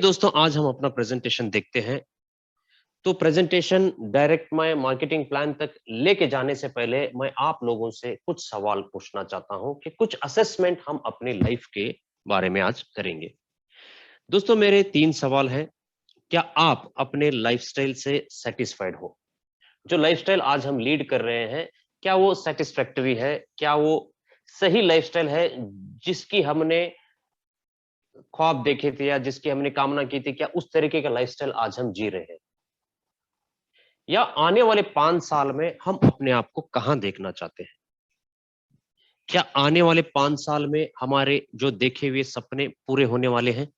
दोस्तों आज हम अपना प्रेजेंटेशन देखते हैं। तो प्रेजेंटेशन डायरेक्ट मैं मार्केटिंग प्लान तक लेके जाने से पहले मैं आप लोगों से कुछ सवाल पूछना चाहता हूं कि कुछ असेसमेंट हम अपनी लाइफ के बारे में आज करेंगे। दोस्तों मेरे 3 सवाल हैं। क्या आप अपने लाइफस्टाइल से सेटिस्फाइड हो? जो लाइफस्टाइल आज हम लीड कर रहे हैं, क्या वो सेटिस्फैक्टरी है? क्या वो सही लाइफस्टाइल है जिसकी हमने ख्वाब देखे थे या जिसकी हमने कामना की थी? क्या उस तरीके का लाइफस्टाइल आज हम जी रहे हैं? या आने वाले 5 साल में हम अपने आप को कहां देखना चाहते हैं? क्या आने वाले 5 साल में हमारे जो देखे हुए सपने पूरे होने वाले हैं?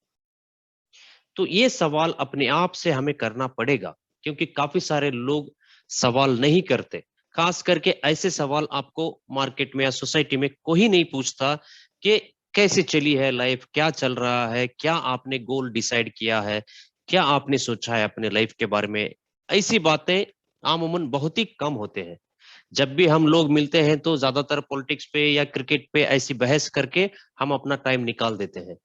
तो ये सवाल अपने आप से हमें करना पड़ेगा, क्योंकि काफी सारे लोग सवाल नहीं करते। खास करके ऐसे सवाल आपको मार्केट में या सोसाइटी में कोई नहीं पूछता कि कैसे चली है लाइफ, क्या चल रहा है, क्या आपने गोल डिसाइड किया है, क्या आपने सोचा है अपने लाइफ के बारे में। ऐसी बातें आमूमन बहुत ही कम होते हैं। जब भी हम लोग मिलते हैं तो ज्यादातर पॉलिटिक्स पे या क्रिकेट पे ऐसी बहस करके हम अपना टाइम निकाल देते हैं।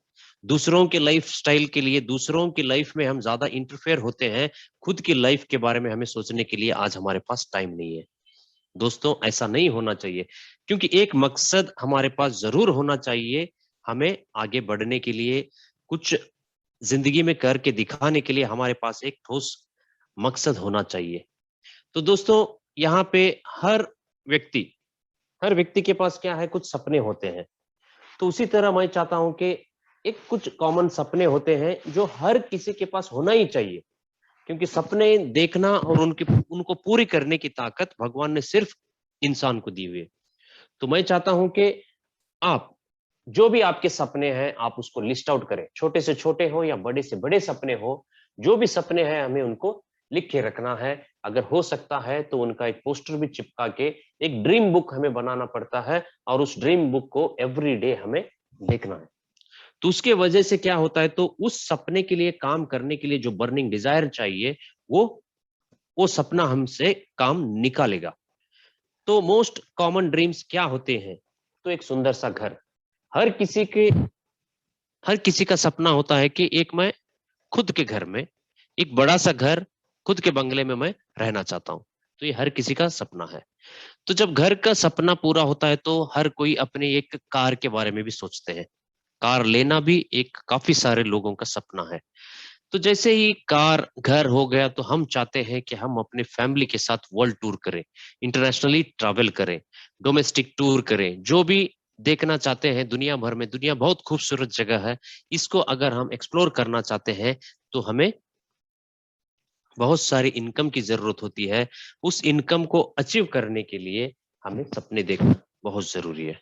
दूसरों के लाइफ स्टाइल के लिए, दूसरों की लाइफ में हम ज्यादा इंटरफेयर होते हैं। खुद की लाइफ के बारे में हमें सोचने के लिए आज हमारे पास टाइम नहीं है। दोस्तों ऐसा नहीं होना चाहिए, क्योंकि एक मकसद हमारे पास जरूर होना चाहिए। हमें आगे बढ़ने के लिए, कुछ जिंदगी में करके दिखाने के लिए हमारे पास एक ठोस मकसद होना चाहिए। तो दोस्तों यहाँ पे हर व्यक्ति हर व्यक्ति के पास क्या है, कुछ सपने होते हैं। तो उसी तरह मैं चाहता हूं कि एक कुछ कॉमन सपने होते हैं जो हर किसी के पास होना ही चाहिए, क्योंकि सपने देखना और उनको पूरी करने की ताकत भगवान ने सिर्फ इंसान को दी हुई है। तो मैं चाहता हूं कि आप जो भी आपके सपने हैं आप उसको लिस्ट आउट करें, छोटे से छोटे हो या बड़े से बड़े सपने हो। जो भी सपने हैं हमें उनको लिख के रखना है। अगर हो सकता है तो उनका एक पोस्टर भी चिपका के एक ड्रीम बुक हमें बनाना पड़ता है, और उस ड्रीम बुक को एवरी डे हमें देखना है। तो उसके वजह से क्या होता है, तो उस सपने के लिए काम करने के लिए जो बर्निंग डिजायर चाहिए, वो वो सपना हमसे काम निकालेगा। तो मोस्ट कॉमन ड्रीम्स क्या होते हैं? तो एक सुंदर सा घर। हर किसी के हर किसी का सपना होता है कि एक मैं खुद के घर में, एक बड़ा सा घर, खुद के बंगले में मैं रहना चाहता हूँ। तो ये हर किसी का सपना है। तो जब घर का सपना पूरा होता है तो हर कोई अपने एक कार के बारे में भी सोचते हैं। कार लेना भी एक काफी सारे लोगों का सपना है। तो जैसे ही कार घर हो गया तो हम चाहते हैं कि हम अपने फैमिली के साथ वर्ल्ड टूर करें, इंटरनेशनली ट्रैवल करें, डोमेस्टिक टूर करें, जो भी देखना चाहते हैं दुनिया भर में। दुनिया बहुत खूबसूरत जगह है, इसको अगर हम एक्सप्लोर करना चाहते हैं तो हमें बहुत सारी इनकम की जरूरत होती है। उस इनकम को अचीव करने के लिए हमें सपने देखना बहुत जरूरी है।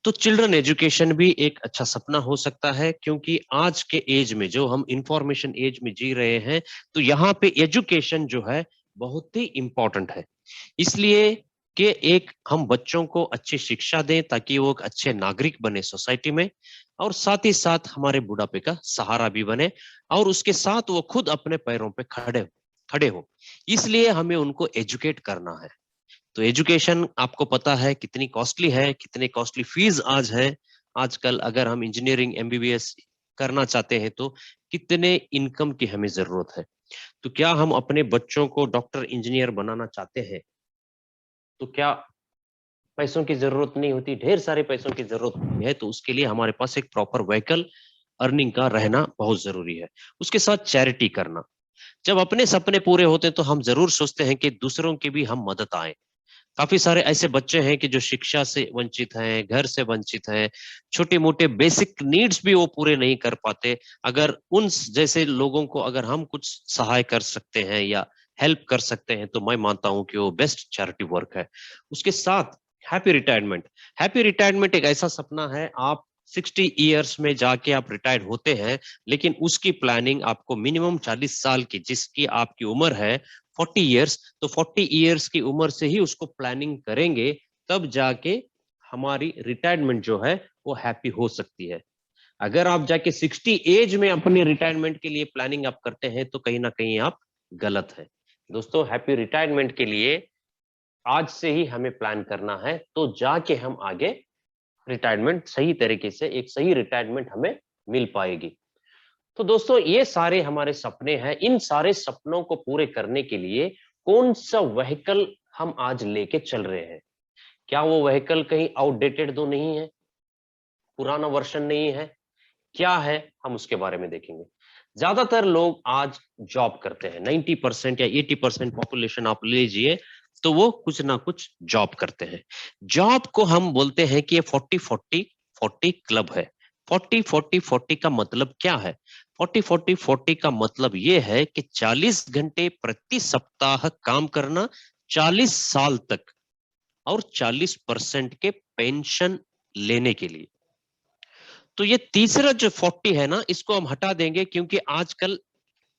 तो चिल्ड्रन एजुकेशन भी एक अच्छा सपना हो सकता है, क्योंकि आज के एज में जो हम इंफॉर्मेशन एज में जी रहे हैं, तो यहाँ पे एजुकेशन जो है बहुत ही इंपॉर्टेंट है। इसलिए कि एक हम बच्चों को अच्छी शिक्षा दें ताकि वो एक अच्छे नागरिक बने सोसाइटी में, और साथ ही साथ हमारे बुढ़ापे का सहारा भी बने, और उसके साथ वो खुद अपने पैरों पे खड़े खड़े हो। इसलिए हमें उनको एजुकेट करना है। तो एजुकेशन आपको पता है कितनी कॉस्टली है, कितने कॉस्टली फीस आज है। आजकल अगर हम इंजीनियरिंग एमबीबीएस करना चाहते हैं तो कितने इनकम की हमें जरूरत है। तो क्या हम अपने बच्चों को डॉक्टर इंजीनियर बनाना चाहते हैं, तो क्या पैसों की जरूरत नहीं होती? ढेर सारे पैसों की जरूरत होती है। तो उसके लिए हमारे पास एक प्रॉपर व्हीकल अर्निंग का रहना बहुत जरूरी है। उसके साथ चैरिटी करना। जब अपने सपने पूरे होते हैं तो हम जरूर सोचते हैं कि दूसरों की भी हम मदद आए। काफी सारे ऐसे बच्चे हैं कि जो शिक्षा से वंचित हैं, घर से वंचित हैं, छोटे मोटे बेसिक नीड्स भी वो पूरे नहीं कर पाते। अगर उन जैसे लोगों को अगर हम कुछ सहाय कर सकते हैं या हेल्प कर सकते हैं तो मैं मानता हूं कि वो बेस्ट चैरिटी वर्क है। उसके साथ हैप्पी रिटायरमेंट। हैप्पी रिटायरमेंट एक ऐसा सपना है, आप 60 ईयर्स में जाके आप रिटायर्ड होते हैं, लेकिन उसकी प्लानिंग आपको मिनिमम 40 साल की, जिसकी आपकी उम्र है 40 ईयर्स, तो 40 ईयर्स की उम्र से ही उसको प्लानिंग करेंगे, तब जाके हमारी रिटायरमेंट जो है वो हैप्पी हो सकती है। अगर आप जाके 60 एज में अपनी रिटायरमेंट के लिए प्लानिंग आप करते हैं तो कहीं ना कहीं आप गलत है। दोस्तों हैप्पी रिटायरमेंट के लिए आज से ही हमें प्लान करना है, तो जाके हम आगे रिटायरमेंट सही तरीके से, एक सही रिटायरमेंट हमें मिल पाएगी। तो दोस्तों ये सारे हमारे सपने हैं, इन सारे सपनों को पूरे करने के लिए कौन सा व्हीकल हम आज लेके चल रहे हैं? क्या वो व्हीकल कहीं आउटडेटेड तो नहीं है, पुराना वर्जन नहीं है? क्या है, हम उसके बारे में देखेंगे। ज्यादातर लोग आज जॉब करते हैं, 90% या 80% पॉपुलेशन आप ले लीजिए, तो वो कुछ ना कुछ जॉब करते हैं। जॉब को हम बोलते हैं कि ये 40-40-40 क्लब है। 40-40-40 का मतलब क्या है? 40-40-40 का मतलब ये है कि 40 घंटे प्रति सप्ताह काम करना, 40 साल तक, और 40% के पेंशन लेने के लिए। तो ये तीसरा जो 40 है ना, इसको हम हटा देंगे क्योंकि आजकल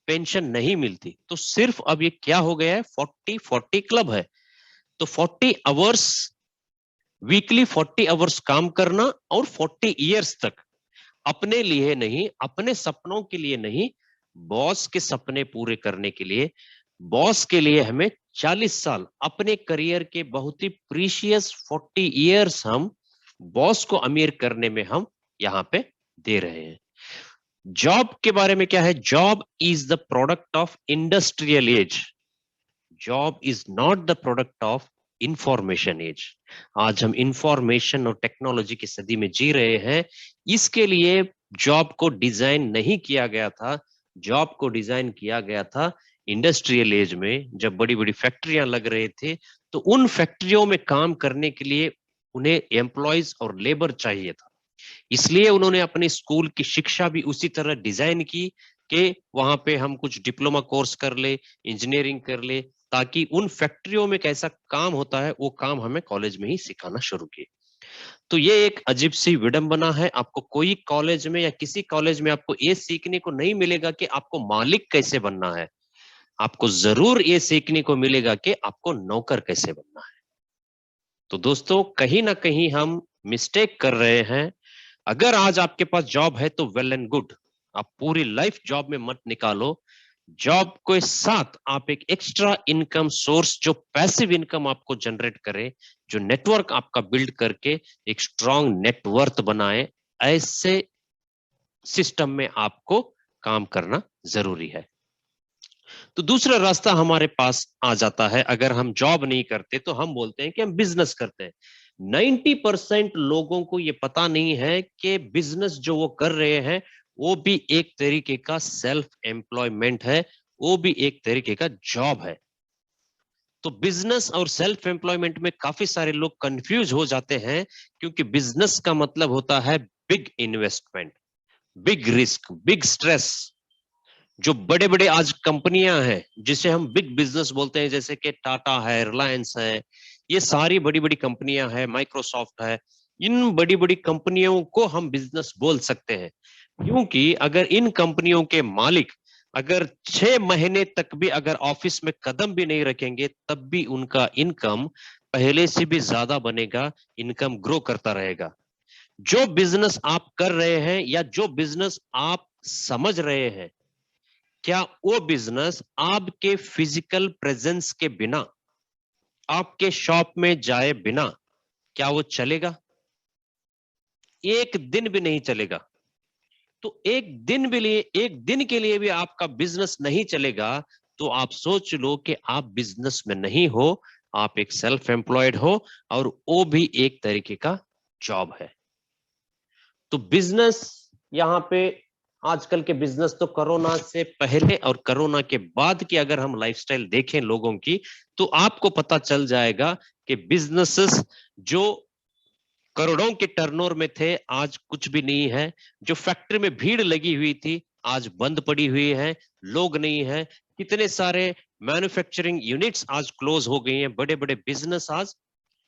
पेंशन नहीं मिलती। तो सिर्फ अब ये क्या हो गया है, 40-40 क्लब है। तो 40 आवर्स, वीकली 40 आवर्स काम करना, और 40 इयर्स तक अपने लिए नहीं, अपने सपनों के लिए नहीं, बॉस के सपने पूरे करने के लिए, बॉस के लिए हमें 40 साल, अपने करियर के बहुत ही प्रीशियस 40 इयर्स हम बॉस को अमीर करने में हम यहाँ पे दे रहे हैं। जॉब के बारे में क्या है? Job is the product of industrial age. Job is not the product of information age. आज हम इंफॉर्मेशन और टेक्नोलॉजी की सदी में जी रहे हैं। इसके लिए जॉब को डिजाइन नहीं किया गया था। जॉब को डिजाइन किया गया था इंडस्ट्रियल एज में, जब बड़ी बड़ी फैक्ट्रियां लग रहे थे, तो उन फैक्ट्रियों में काम करने के लिए उन्हें एम्प्लॉयज और लेबर चाहिए था। इसलिए उन्होंने अपनी स्कूल की शिक्षा भी उसी तरह डिजाइन की कि वहां पे हम कुछ डिप्लोमा कोर्स कर ले, इंजीनियरिंग कर ले, ताकि उन फैक्ट्रियों में कैसा काम होता है वो काम हमें कॉलेज में ही सिखाना शुरू किए। तो ये एक अजीब सी विडंबना है। आपको कोई कॉलेज में या किसी कॉलेज में आपको ये सीखने को नहीं मिलेगा कि आपको मालिक कैसे बनना है। आपको जरूर ये सीखने को मिलेगा कि आपको नौकर कैसे बनना है। तो दोस्तों कहीं ना कहीं हम मिस्टेक कर रहे हैं। अगर आज आपके पास जॉब है तो वेल एंड गुड, आप पूरी लाइफ जॉब में मत निकालो। जॉब के साथ आप एक एक्स्ट्रा इनकम सोर्स, जो पैसिव इनकम आपको जनरेट करे, जो नेटवर्क आपका बिल्ड करके एक स्ट्रांग नेटवर्थ बनाए, ऐसे सिस्टम में आपको काम करना जरूरी है। तो दूसरा रास्ता हमारे पास आ जाता है। अगर हम जॉब नहीं करते तो हम बोलते हैं कि हम बिजनेस करते हैं। 90% लोगों को ये पता नहीं है कि बिजनेस जो वो कर रहे हैं वो भी एक तरीके का सेल्फ एम्प्लॉयमेंट है, वो भी एक तरीके का जॉब है। तो बिजनेस और सेल्फ एम्प्लॉयमेंट में काफी सारे लोग कंफ्यूज हो जाते हैं, क्योंकि बिजनेस का मतलब होता है big investment, big risk, big stress. जो बड़े बड़े आज कंपनियां हैं जिसे हम बिग बिजनेस बोलते हैं, जैसे कि टाटा है, रिलायंस है, ये सारी बड़ी बड़ी कंपनियां हैं, माइक्रोसॉफ्ट है, इन बड़ी बड़ी कंपनियों को हम बिजनेस बोल सकते हैं। क्योंकि अगर इन कंपनियों के मालिक अगर 6 महीने तक भी अगर ऑफिस में कदम भी नहीं रखेंगे, तब भी उनका इनकम पहले से भी ज्यादा बनेगा, इनकम ग्रो करता रहेगा। जो बिजनेस आप कर रहे हैं या जो बिजनेस आप समझ रहे हैं, क्या वो बिजनेस आपके फिजिकल प्रेजेंस के बिना, आपके शॉप में जाए बिना, क्या वो चलेगा? एक दिन भी नहीं चलेगा। तो एक दिन के लिए भी आपका बिजनेस नहीं चलेगा, तो आप सोच लो कि आप बिजनेस में नहीं हो, आप एक सेल्फ एम्प्लॉयड हो, और वो भी एक तरीके का जॉब है। तो बिजनेस यहाँ पे, आजकल के बिजनेस तो कोरोना से पहले और कोरोना के बाद की अगर हम लाइफस्टाइल देखें लोगों की, तो आपको पता चल जाएगा कि बिजनेसेस जो करोड़ों के टर्नओवर में थे, आज कुछ भी नहीं है। जो फैक्ट्री में भीड़ लगी हुई थी, आज बंद पड़ी हुई है, लोग नहीं है। कितने सारे मैन्युफैक्चरिंग यूनिट्स आज क्लोज हो गई हैं, बड़े बड़े बिजनेस आज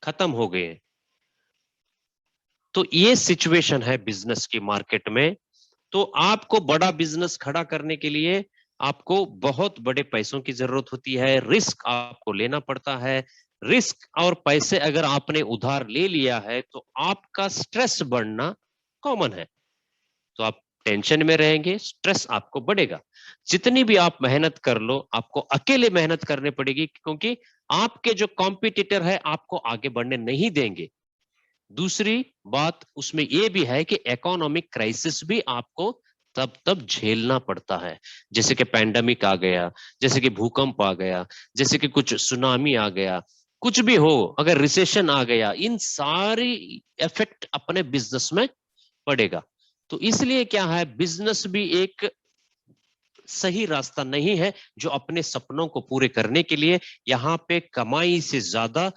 खत्म हो गए हैं। तो ये सिचुएशन है बिजनेस की मार्केट में। तो आपको बड़ा बिजनेस खड़ा करने के लिए आपको बहुत बड़े पैसों की जरूरत होती है, रिस्क आपको लेना पड़ता है। रिस्क और पैसे अगर आपने उधार ले लिया है तो आपका स्ट्रेस बढ़ना कॉमन है। तो आप टेंशन में रहेंगे, स्ट्रेस आपको बढ़ेगा। जितनी भी आप मेहनत कर लो, आपको अकेले मेहनत करनी पड़ेगी, क्योंकि आपके जो कॉम्पिटिटर है आपको आगे बढ़ने नहीं देंगे। दूसरी बात उसमें यह भी है कि इकोनॉमिक क्राइसिस भी आपको तब झेलना पड़ता है। जैसे कि पैंडेमिक आ गया, जैसे कि भूकंप आ गया, जैसे कि कुछ सुनामी आ गया, कुछ भी हो, अगर रिसेशन आ गया, इन सारी इफेक्ट अपने बिजनेस में पड़ेगा। तो इसलिए क्या है, बिजनेस भी एक सही रास्ता नहीं है जो अपने सपनों को पूरे करने के लिए। यहाँ पे कमाई से ज्यादा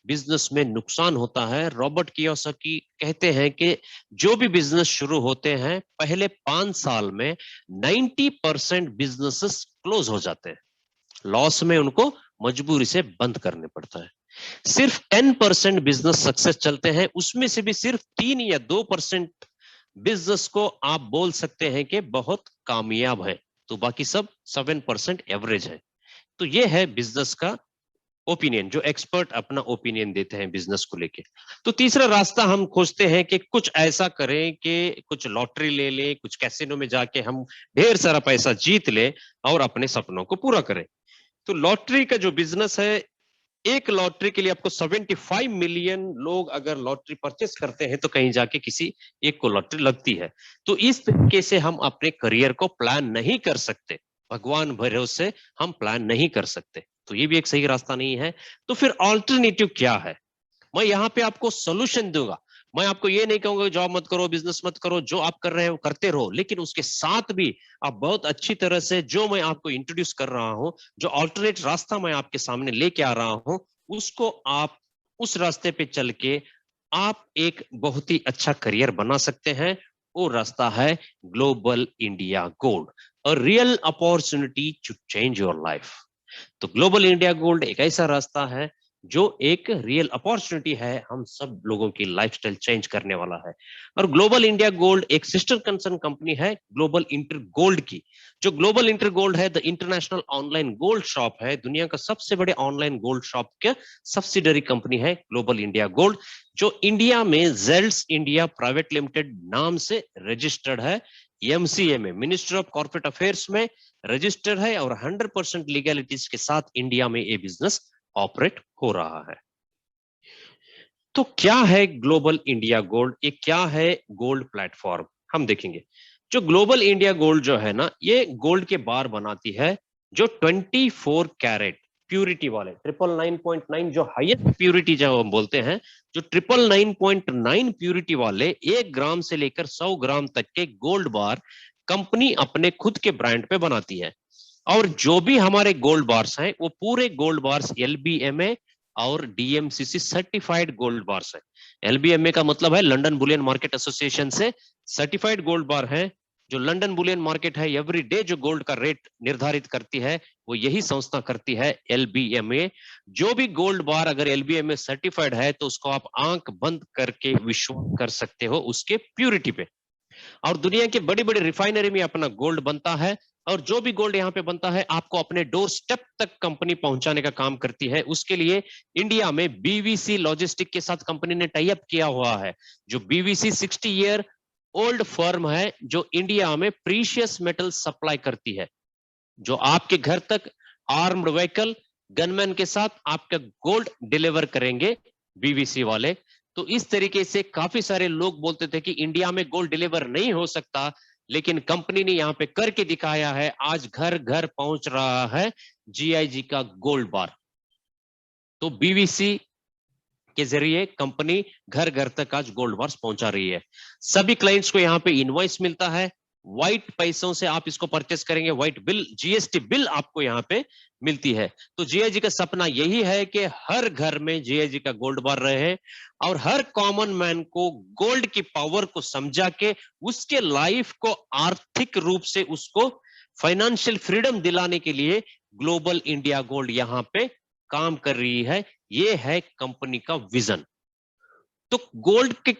बिजनेस में नुकसान होता है। रॉबर्ट कियोसाकी कहते हैं कि जो भी बिजनेस शुरू होते हैं पहले 5 साल में 90% बिजनेसेस क्लोज हो जाते हैं, लॉस में उनको मजबूरी से बंद करने पड़ता है। सिर्फ 10% बिजनेस सक्सेस चलते हैं, उसमें से भी सिर्फ 3 या 2% बिजनेस को आप बोल सकते हैं कि बहुत कामयाब है, तो बाकी सब 7% एवरेज है। तो ये है बिजनेस का ओपिनियन, जो एक्सपर्ट अपना ओपिनियन देते हैं बिजनेस को लेके। तो तीसरा रास्ता हम खोजते हैं कि कुछ ऐसा करें कि कुछ लॉटरी ले लें, कुछ कैसीनो में जाके हम ढेर सारा पैसा जीत लें और अपने सपनों को पूरा करें। तो लॉटरी का जो बिजनेस है, एक लॉटरी के लिए आपको 75 मिलियन लोग अगर लॉटरी परचेस करते हैं तो कहीं जाके किसी एक को लॉटरी लगती है। तो इस तरीके से हम अपने करियर को प्लान नहीं कर सकते, भगवान भरोसे हम प्लान नहीं कर सकते। तो ये भी एक सही रास्ता नहीं है। तो फिर ऑल्टरनेटिव क्या है, मैं यहाँ पे आपको सोल्यूशन दूंगा। मैं आपको ये नहीं कहूंगा जॉब मत करो, बिजनेस मत करो, जो आप कर रहे हो करते रहो, लेकिन उसके साथ भी आप बहुत अच्छी तरह से, जो मैं आपको इंट्रोड्यूस कर रहा हूं, जो ऑल्टरनेट रास्ता मैं आपके सामने लेके आ रहा हूं, उसको आप उस रास्ते पे चल के आप एक बहुत ही अच्छा करियर बना सकते हैं। वो रास्ता है global India gold, a real opportunity to change your life. तो ग्लोबल इंडिया गोल्ड एक ऐसा रास्ता है जो एक रियल अपॉर्चुनिटी है, हम सब लोगों की लाइफस्टाइल चेंज करने वाला है। और ग्लोबल इंडिया गोल्ड एक सिस्टर कंसर्न कंपनी है ग्लोबल इंटर गोल्ड की। जो ग्लोबल इंटर गोल्ड है, the international online gold shop है, दुनिया का सबसे बड़े ऑनलाइन गोल्ड शॉप के सब्सिडरी कंपनी है ग्लोबल इंडिया गोल्ड, जो इंडिया में जेल्स इंडिया प्राइवेट लिमिटेड नाम से रजिस्टर्ड है, एमसीए में, मिनिस्ट्री ऑफ कॉर्पोरेट अफेयर्स में रजिस्टर है, और 100% लीगलिटीज के साथ इंडिया में ये बिजनेस ऑपरेट हो रहा है। तो क्या है ग्लोबल इंडिया गोल्ड, ये क्या है गोल्ड प्लेटफॉर्म, हम देखेंगे। जो ग्लोबल इंडिया गोल्ड जो है ना, ये गोल्ड के बार बनाती है जो 24 कैरेट प्यूरिटी वाले, 999.9 जो हाईएस्ट प्यूरिटी जो हम बोलते हैं, जो 999.9 प्यूरिटी वाले 1 ग्राम से लेकर 100 ग्राम तक के गोल्ड बार कंपनी अपने खुद के ब्रांड पे बनाती है। और जो भी हमारे गोल्ड बार्स हैं वो पूरे गोल्ड बार्स एलबीएमए और डीएमसीसी सर्टिफाइड गोल्ड बार्स है। एलबीएमए का मतलब है लंदन बुलियन मार्केट एसोसिएशन से सर्टिफाइड गोल्ड बार है। जो लंदन बुलियन मार्केट है एवरी डे जो गोल्ड का रेट निर्धारित करती है, वो यही संस्था करती है, एलबीएमए। जो भी गोल्ड बार अगर एलबीएमए सर्टिफाइड है तो उसको आप आंख बंद करके विश्वास कर सकते हो उसके प्यूरिटी पे। और दुनिया के बड़ी बड़ी रिफाइनरी में अपना गोल्ड बनता है, और जो भी गोल्ड यहाँ पे बनता है आपको अपने डोर स्टेप तक कंपनी पहुंचाने का काम करती है। उसके लिए इंडिया में बीवीसी लॉजिस्टिक के साथ कंपनी ने टाई अप किया हुआ है। जो बीवीसी 60 ईयर ओल्ड फर्म है जो इंडिया में प्रीशियस मेटल सप्लाई करती है, जो आपके घर तक आर्म्ड व्हीकल गनमैन के साथ आपका गोल्ड डिलीवर करेंगे बीवीसी वाले। तो इस तरीके से काफी सारे लोग बोलते थे कि इंडिया में गोल्ड डिलीवर नहीं हो सकता, लेकिन कंपनी ने यहां पे करके दिखाया है। आज घर घर पहुंच रहा है जीआईजी का गोल्ड बार। तो बीवीसी के जरिए कंपनी घर घर तक आज गोल्ड बार्स पहुंचा रही है। सभी क्लाइंट्स को यहाँ पे इनवॉइस मिलता है, व्हाइट पैसों से आप इसको परचेस करेंगे, व्हाइट बिल, जीएसटी बिल आपको यहाँ पे मिलती है। तो जीआईजी का सपना यही है कि हर घर में जीआईजी का गोल्ड बार रहे, और हर कॉमन मैन को गोल्ड की पावर को समझा के उसके लाइफ को आर्थिक रूप से उसको फाइनेंशियल फ्रीडम दिलाने के लिए ग्लोबल इंडिया गोल्ड यहाँ पे काम कर रही है। ये है कंपनी का विजन। तो गोल्ड के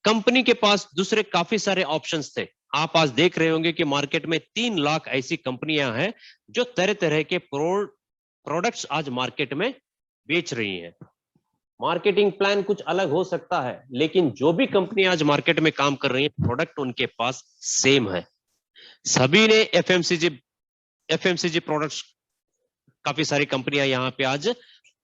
कंपनी के पास दूसरे काफी सारे ऑप्शंस थे। आप आज देख रहे होंगे कि मार्केट में 3 लाख ऐसी कंपनियां हैं जो तरह तरह के प्रोडक्ट्स आज मार्केट में बेच रही हैं। मार्केटिंग प्लान कुछ अलग हो सकता है, लेकिन जो भी कंपनी आज मार्केट में काम कर रही है प्रोडक्ट उनके पास सेम है। सभी ने एफएमसीजी प्रोडक्ट्स, काफी सारी कंपनियां यहाँ पे आज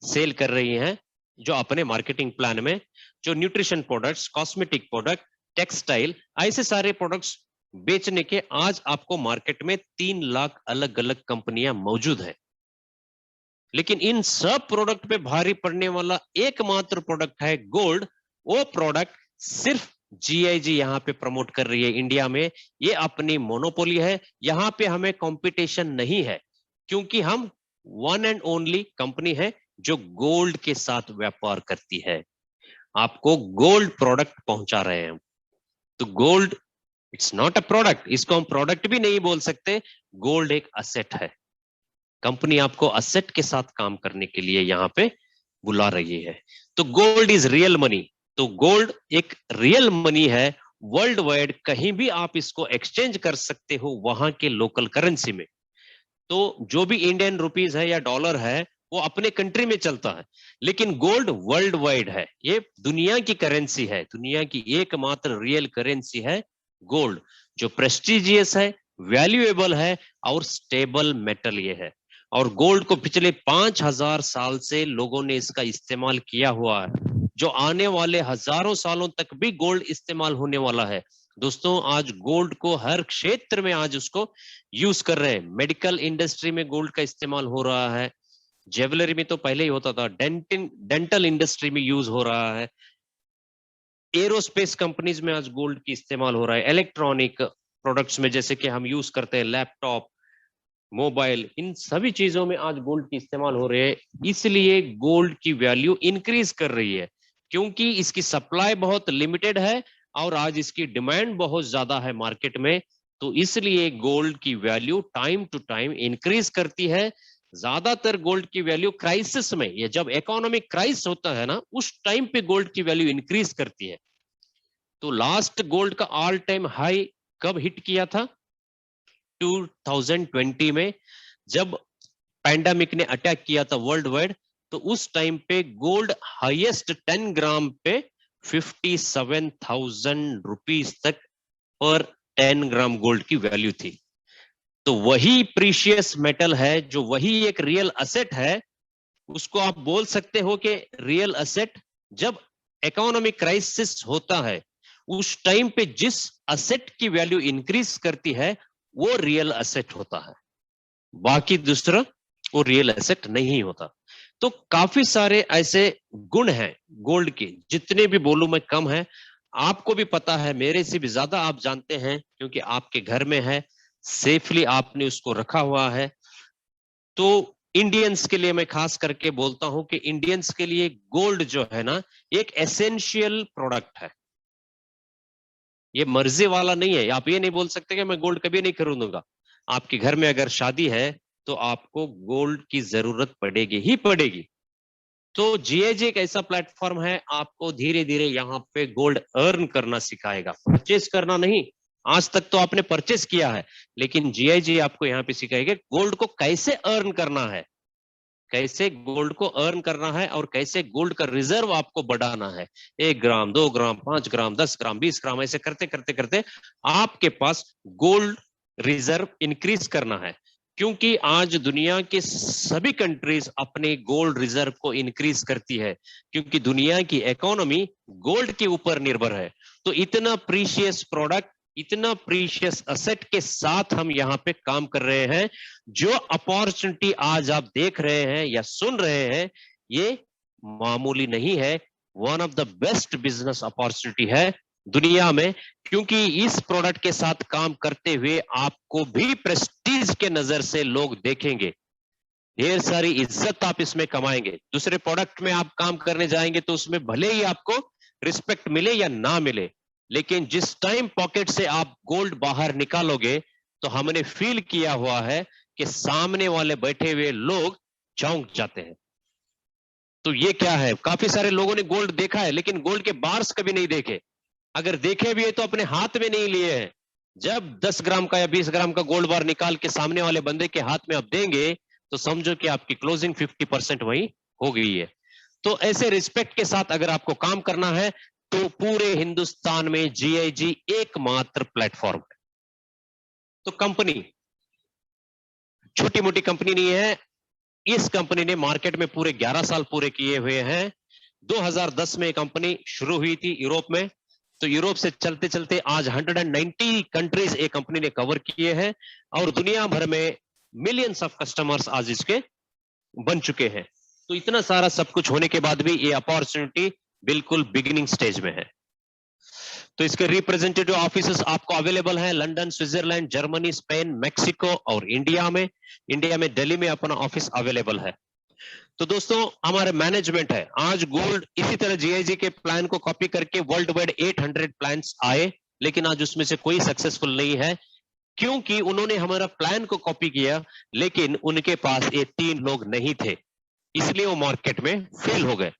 सेल कर रही हैं, जो अपने मार्केटिंग प्लान में जो nutrition products, cosmetic product, textile, ऐसे सारे प्रोडक्ट्स बेचने के आज आपको मार्केट में 3 लाख अलग अलग कंपनियां मौजूद है, लेकिन इन सब प्रोडक्ट पे भारी पड़ने वाला एकमात्र प्रोडक्ट है गोल्ड। वो प्रोडक्ट सिर्फ जीआईजी यहाँ पे प्रमोट कर रही है इंडिया में। ये अपनी मोनोपोली है, यहाँ पे हमें कंपटीशन नहीं है, क्योंकि हम वन एंड ओनली कंपनी है जो गोल्ड के साथ व्यापार करती है। आपको गोल्ड प्रोडक्ट पहुंचा रहे हैं। तो gold it's not a product, इसको हम प्रोडक्ट भी नहीं बोल सकते। गोल्ड एक असेट है। कंपनी आपको असेट के साथ काम करने के लिए यहाँ पे बुला रही है। तो गोल्ड इज रियल मनी। तो गोल्ड एक रियल मनी है। वर्ल्ड वाइड कहीं भी आप इसको एक्सचेंज कर सकते हो वहां के लोकल करेंसी में। तो जो भी इंडियन रुपीज है या डॉलर है वो अपने कंट्री में चलता है, लेकिन गोल्ड वर्ल्ड वाइड है। ये दुनिया की करेंसी है, दुनिया की एकमात्र रियल करेंसी है गोल्ड, जो प्रेस्टिजियस है, वैल्यूएबल है और स्टेबल मेटल ये है। और गोल्ड को पिछले 5000 साल से लोगों ने इसका इस्तेमाल किया हुआ है, जो आने वाले हजारों सालों तक भी गोल्ड इस्तेमाल होने वाला है। दोस्तों, आज गोल्ड को हर क्षेत्र में आज उसको यूज कर रहे हैं। मेडिकल इंडस्ट्री में गोल्ड का इस्तेमाल हो रहा है, ज्वेलरी में तो पहले ही होता था, डेंटल इंडस्ट्री में यूज हो रहा है, एरोस्पेस कंपनीज में आज गोल्ड की इस्तेमाल हो रहा है, इलेक्ट्रॉनिक प्रोडक्ट्स में जैसे कि हम यूज करते हैं लैपटॉप, मोबाइल, इन सभी चीजों में आज गोल्ड की इस्तेमाल हो रहे हैं। इसलिए गोल्ड की वैल्यू इंक्रीज कर रही है, क्योंकि इसकी सप्लाई बहुत लिमिटेड है और आज इसकी डिमांड बहुत ज्यादा है मार्केट में। तो इसलिए गोल्ड की value time to time increase करती है। ज्यादातर गोल्ड की वैल्यू क्राइसिस में, ये जब इकोनॉमिक क्राइसिस होता है ना, उस टाइम पे गोल्ड की वैल्यू इंक्रीज करती है। तो लास्ट गोल्ड का ऑल टाइम हाई कब हिट किया था? 2020 में, जब पैंडेमिक ने अटैक किया था वर्ल्ड वाइड। तो उस टाइम पे गोल्ड हाईएस्ट 10 ग्राम पे 57,000 रुपीज तक पर 10 ग्राम गोल्ड की वैल्यू थी। तो वही प्रीशियस मेटल है, जो वही एक रियल असेट है, उसको आप बोल सकते हो कि रियल असेट। जब इकोनॉमिक क्राइसिस होता है उस टाइम पे जिस असेट की वैल्यू इंक्रीज करती है वो रियल असेट होता है, बाकी दूसरा वो रियल एसेट नहीं होता। तो काफी सारे ऐसे गुण हैं गोल्ड के, जितने भी बोलूं मैं कम है। आपको भी पता है, मेरे से भी ज्यादा आप जानते हैं, क्योंकि आपके घर में है, सेफली आपने उसको रखा हुआ है। तो इंडियंस के लिए मैं खास करके बोलता हूं कि इंडियंस के लिए गोल्ड जो है ना, एक एसेंशियल प्रोडक्ट है। ये मर्जी वाला नहीं है। आप ये नहीं बोल सकते कि मैं गोल्ड कभी नहीं खरीदूंगा। आपके घर में अगर शादी है तो आपको गोल्ड की जरूरत पड़ेगी ही पड़ेगी। तो जीएजी एक ऐसा प्लेटफॉर्म है, आपको धीरे धीरे यहाँ पे गोल्ड अर्न करना सिखाएगा, परचेस करना नहीं। आज तक तो आपने परचेस किया है, लेकिन जीआईजी आपको यहाँ पे सिखाएगा गोल्ड को कैसे अर्न करना है, कैसे गोल्ड को अर्न करना है और कैसे गोल्ड का रिजर्व आपको बढ़ाना है। 1 ग्राम, 2 ग्राम, 5 ग्राम, 10 ग्राम, 20 ग्राम, ऐसे करते करते करते आपके पास गोल्ड रिजर्व इंक्रीज करना है। क्योंकि आज दुनिया के सभी कंट्रीज अपने गोल्ड रिजर्व को इंक्रीज करती है, क्योंकि दुनिया की इकोनॉमी गोल्ड के ऊपर निर्भर है। तो इतना प्रीशियस प्रोडक्ट, इतना प्रीशियस असेट के साथ हम यहाँ पे काम कर रहे हैं। जो अपॉर्चुनिटी आज आप देख रहे हैं या सुन रहे हैं, ये मामूली नहीं है, one of the best business opportunity है दुनिया में। क्योंकि इस प्रोडक्ट के साथ काम करते हुए आपको भी प्रेस्टीज के नजर से लोग देखेंगे, ढेर सारी इज्जत आप इसमें कमाएंगे। दूसरे प्रोडक्ट में आप काम करने जाएंगे तो उसमें भले ही आपको रिस्पेक्ट मिले या ना मिले, लेकिन जिस टाइम पॉकेट से आप गोल्ड बाहर निकालोगे तो हमने फील किया हुआ है कि सामने वाले बैठे हुए लोग चौंक जाते हैं। तो ये क्या है, काफी सारे लोगों ने गोल्ड देखा है लेकिन गोल्ड के बार्स कभी नहीं देखे। अगर देखे भी है तो अपने हाथ में नहीं लिए हैं। जब 10 ग्राम का या 20 ग्राम का गोल्ड बार निकाल के सामने वाले बंदे के हाथ में आप देंगे तो समझो कि आपकी क्लोजिंग 50% वही हो गई है। तो ऐसे रिस्पेक्ट के साथ अगर आपको काम करना है तो पूरे हिंदुस्तान में जीआईजी एकमात्र प्लेटफॉर्म है। तो कंपनी छोटी मोटी कंपनी नहीं है। इस कंपनी ने मार्केट में पूरे 11 साल पूरे किए हुए हैं। 2010 में कंपनी शुरू हुई थी यूरोप में, तो यूरोप से चलते चलते आज 190 कंट्रीज एक कंपनी ने कवर किए हैं और दुनिया भर में मिलियंस ऑफ कस्टमर्स आज इसके बन चुके हैं। तो इतना सारा सब कुछ होने के बाद भी ये अपॉर्चुनिटी बिल्कुल बिगिनिंग स्टेज में है। तो इसके रिप्रेजेंटेटिव ऑफिसेस आपको अवेलेबल हैं London, Switzerland, Germany, Spain, Mexico और इंडिया में दिल्ली में अपना ऑफिस अवेलेबल है। तो दोस्तों हमारे मैनेजमेंट है, आज गोल्ड इसी तरह जीआईजी के प्लान को कॉपी करके वर्ल्ड वाइड 800 प्लान्स आए, लेकिन आज उसमें से कोई सक्सेसफुल नहीं है, क्योंकि उन्होंने हमारा प्लान को कॉपी किया लेकिन उनके पास ये 3 लोग नहीं थे, इसलिए वो मार्केट में फेल हो गए।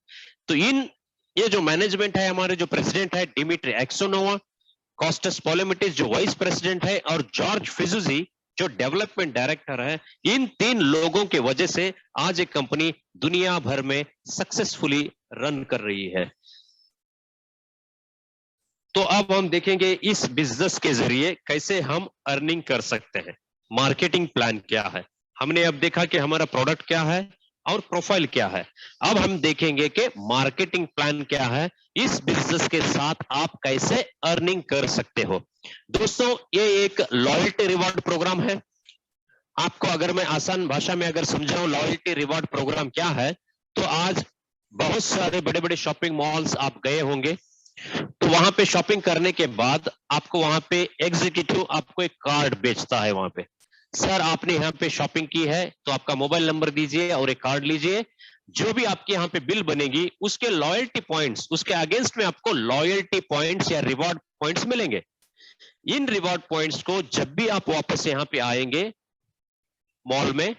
तो ये जो मैनेजमेंट है, हमारे जो प्रेसिडेंट है डिमित्री एक्सोनोवा, कॉस्टस पॉलिमिटिस जो वाइस प्रेसिडेंट है और जॉर्ज फिजुजी जो डेवलपमेंट डायरेक्टर है, इन 3 लोगों के वजह से आज एक कंपनी दुनिया भर में सक्सेसफुली रन कर रही है। तो अब हम देखेंगे इस बिजनेस के जरिए कैसे हम अर्निंग कर सकते हैं। मार्केटिंग प्लान क्या है, हमने अब देखा कि हमारा प्रोडक्ट क्या है और प्रोफाइल क्या है। अब हम देखेंगे कि मार्केटिंग प्लान क्या है, इस बिजनेस के साथ आप कैसे अर्निंग कर सकते हो। दोस्तों ये एक लॉयल्टी रिवॉर्ड प्रोग्राम है। आपको अगर मैं आसान भाषा में अगर समझाऊं लॉयल्टी रिवॉर्ड प्रोग्राम क्या है, तो आज बहुत सारे बड़े बड़े शॉपिंग मॉल्स आप गए होंगे, तो वहां पे शॉपिंग करने के बाद आपको वहां पे एग्जीक्यूटिव आपको एक कार्ड बेचता है। वहां पे सर आपने यहाँ पे शॉपिंग की है तो आपका मोबाइल नंबर दीजिए और एक कार्ड लीजिए, जो भी आपके यहाँ पे बिल बनेगी उसके लॉयल्टी पॉइंट्स, उसके अगेंस्ट में आपको लॉयल्टी पॉइंट्स या रिवॉर्ड पॉइंट्स मिलेंगे। इन रिवॉर्ड पॉइंट्स को जब भी आप वापस यहाँ पे आएंगे मॉल में,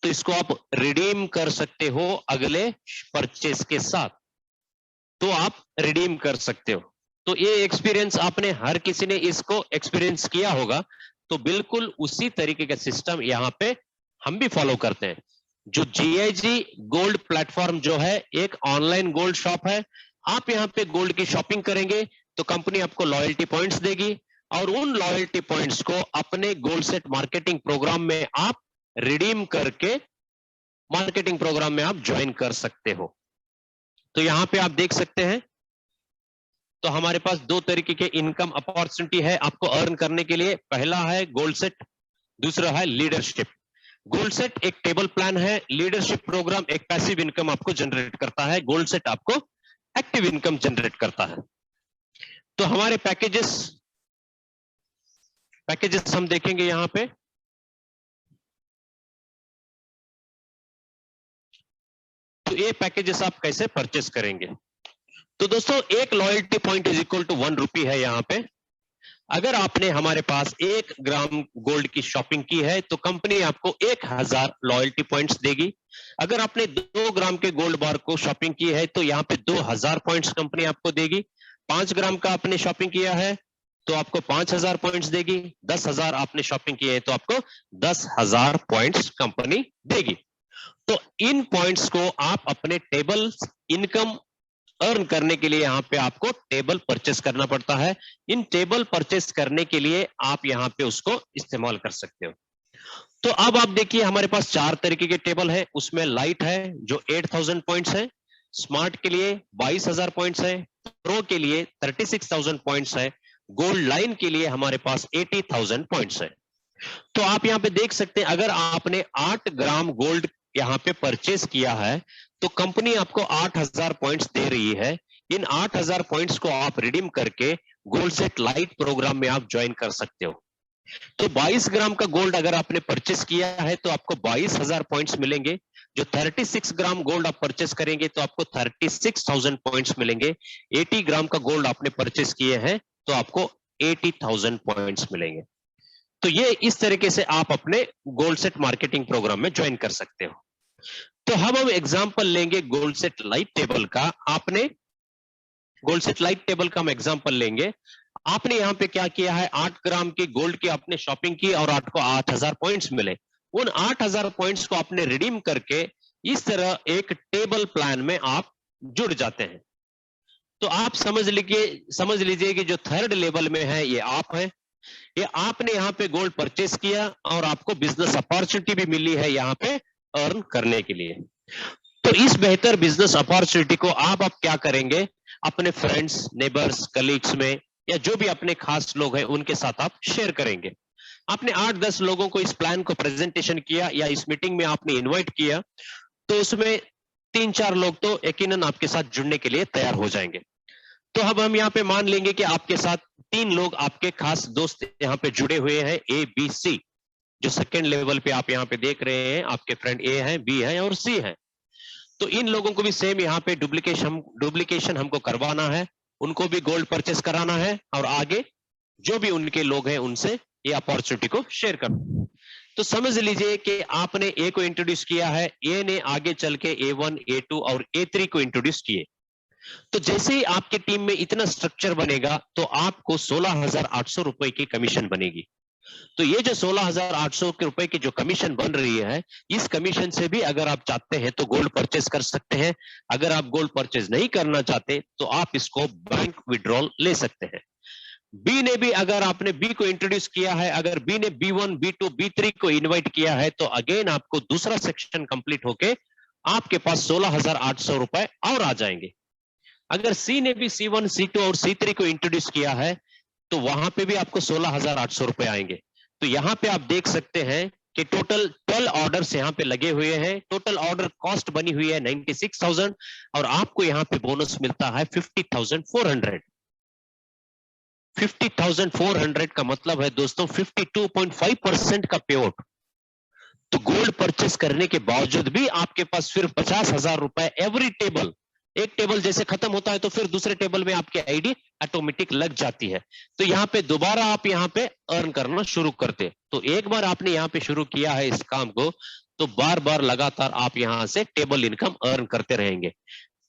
तो इसको आप रिडीम कर सकते हो अगले परचेस के साथ, तो आप रिडीम कर सकते हो। तो ये एक्सपीरियंस आपने हर किसी ने इसको एक्सपीरियंस किया होगा, तो बिल्कुल उसी तरीके का सिस्टम यहाँ पे हम भी फॉलो करते हैं। जो जीआईजी गोल्ड प्लेटफॉर्म जो है एक ऑनलाइन गोल्ड शॉप है। आप यहाँ पे गोल्ड की शॉपिंग करेंगे तो कंपनी आपको लॉयल्टी पॉइंट्स देगी और उन लॉयल्टी पॉइंट्स को अपने गोल्ड सेट मार्केटिंग प्रोग्राम में आप रिडीम करके मार्केटिंग प्रोग्राम में आप ज्वाइन कर सकते हो। तो यहाँ पे आप देख सकते हैं, तो हमारे पास 2 तरीके के इनकम अपॉर्चुनिटी है आपको अर्न करने के लिए। पहला है गोल्ड सेट, दूसरा है लीडरशिप। गोल्ड सेट एक टेबल प्लान है, लीडरशिप प्रोग्राम एक पैसिव इनकम आपको जनरेट करता है, गोल्ड सेट आपको एक्टिव इनकम जनरेट करता है। तो हमारे पैकेजेस हम देखेंगे यहां पे। तो ये पैकेजेस आप कैसे परचेस करेंगे। तो दोस्तों एक loyalty point is equal to 1 rupee है यहाँ पे। अगर आपने हमारे पास 1 ग्राम गोल्ड की शॉपिंग की है तो कंपनी आपको 1000 लॉयल्टी पॉइंट्स देगी। अगर आपने 2 ग्राम के गोल्ड बार को शॉपिंग की है तो यहाँ पे 2000 पॉइंट्स कंपनी आपको देगी। 5 ग्राम का आपने शॉपिंग किया है तो आपको 5000 पॉइंट्स देगी। 10,000 आपने शॉपिंग की है तो आपको 10,000 पॉइंट्स कंपनी देगी। तो इन पॉइंट्स को आप अपने टेबल इनकम अर्न करने के लिए यहाँ पे आपको टेबल परचेस करना पड़ता है। इन टेबल परचेस करने के लिए आप यहाँ पे उसको इस्तेमाल कर सकते हो। तो अब आप देखिए हमारे पास 4 तरीके के टेबल है। उसमें लाइट है जो 8000 पॉइंट्स है, स्मार्ट के लिए 22,000 पॉइंट्स है, प्रो के लिए 36,000 पॉइंट्स है, गोल्ड लाइन के लिए हमारे पास 80,000 पॉइंट्स है। तो आप यहाँ पे देख सकते हैं अगर आपने 8 ग्राम गोल्ड यहाँ पे परचेस किया है तो कंपनी आपको 8000 पॉइंट्स दे रही है। इन 8000 पॉइंट्स को आप रिडीम करके गोल्ड सेट लाइट प्रोग्राम में आप ज्वाइन कर सकते हो। तो 22 ग्राम का गोल्ड अगर आपने परचेस किया है तो आपको 22,000 पॉइंट्स मिलेंगे। जो 36 ग्राम गोल्ड आप परचेस करेंगे तो आपको 36,000 पॉइंट्स मिलेंगे। 80 ग्राम का गोल्ड आपने परचेस किए हैं तो आपको 80,000 पॉइंट्स मिलेंगे। तो ये इस तरीके से आप अपने गोल्ड सेट मार्केटिंग प्रोग्राम में ज्वाइन कर सकते हो। तो हम एग्जांपल लेंगे गोल्ड सेट लाइट टेबल का। आपने गोल्ड सेट लाइट टेबल का हम एग्जांपल लेंगे। आपने यहाँ पे क्या किया है, 8 ग्राम की गोल्ड की आपने शॉपिंग की और आपको 8000 पॉइंट्स मिले। उन 8000 पॉइंट्स को आपने रिडीम करके इस तरह एक टेबल प्लान में आप जुड़ जाते हैं। तो आप समझ लीजिए कि जो 3rd लेवल में है ये आप है। ये आपने यहाँ पे गोल्ड परचेस किया और आपको बिजनेस अपॉर्चुनिटी भी मिली है यहाँ पे अर्न करने के लिए। तो इस बेहतर बिजनेस अपॉर्चुनिटी को आप क्या करेंगे, अपने फ्रेंड्स, नेबर्स, कलीग्स में, या जो भी अपने खास लोग हैं उनके साथ आप शेयर करेंगे। आपने 8-10 लोगों को इस प्लान को प्रेजेंटेशन किया या इस मीटिंग में आपने इनवाइट किया, तो उसमें 3-4 लोग तो यकीनन आपके साथ जुड़ने के लिए तैयार हो जाएंगे। तो अब हम यहाँ पे मान लेंगे कि आपके साथ 3 लोग आपके खास दोस्त यहाँ पे जुड़े हुए हैं, ए, बी, सी। जो सेकेंड लेवल पे आप यहाँ पे देख रहे हैं, आपके फ्रेंड ए है, बी है और सी है। तो इन लोगों को भी सेम यहाँ पे डुप्लीकेशन हमको करवाना है, उनको भी गोल्ड परचेस कराना है, और आगे जो भी उनके लोग हैं उनसे ये अपॉर्चुनिटी को शेयर करना। तो समझ लीजिए कि आपने ए को इंट्रोड्यूस किया है, ए ने आगे चल के A1, A2 और A3 को इंट्रोड्यूस किए। तो जैसे ही आपके टीम में इतना स्ट्रक्चर बनेगा तो आपको 16,800 रुपए की कमीशन बनेगी। तो ये जो 16,800 के रुपए की जो कमीशन बन रही है, इस कमीशन से भी अगर आप चाहते हैं तो गोल्ड परचेज कर सकते हैं। अगर आप गोल्ड परचेज नहीं करना चाहते तो आप इसको बैंक विड्रॉल ले सकते हैं। बी ने भी, अगर आपने बी को इंट्रोड्यूस किया है, अगर बी ने B1, B2, B3 को इनवाइट किया है, तो अगेन आपको दूसरा सेक्शन कंप्लीट होके आपके पास 16,800 रुपए और आ जाएंगे। अगर सी ने भी C1, C2 और C3 को इंट्रोड्यूस किया है, तो वहां पे भी आपको 16,800 रुपए आएंगे। तो यहाँ पे आप देख सकते हैं कि टोटल 12 ऑर्डर्स यहाँ पे लगे हुए हैं। टोटल ऑर्डर कॉस्ट बनी हुई है 96,000 और आपको यहाँ पे बोनस मिलता है 50,400। 50,400 का मतलब है दोस्तों 52.5% का पे आउट। तो गोल्ड परचेस करने के बावजूद भी आपके पास सिर्फ 50,000 रुपए एवरी टेबल। एक टेबल जैसे खत्म होता है तो फिर दूसरे टेबल में आपकी आईडी ऑटोमेटिक लग जाती है। तो यहाँ पे दोबारा आप यहाँ पे अर्न करना शुरू करते। तो एक बार आपने यहाँ पे शुरू किया है इस काम को, तो बार बार लगातार आप यहाँ से टेबल इनकम अर्न करते रहेंगे।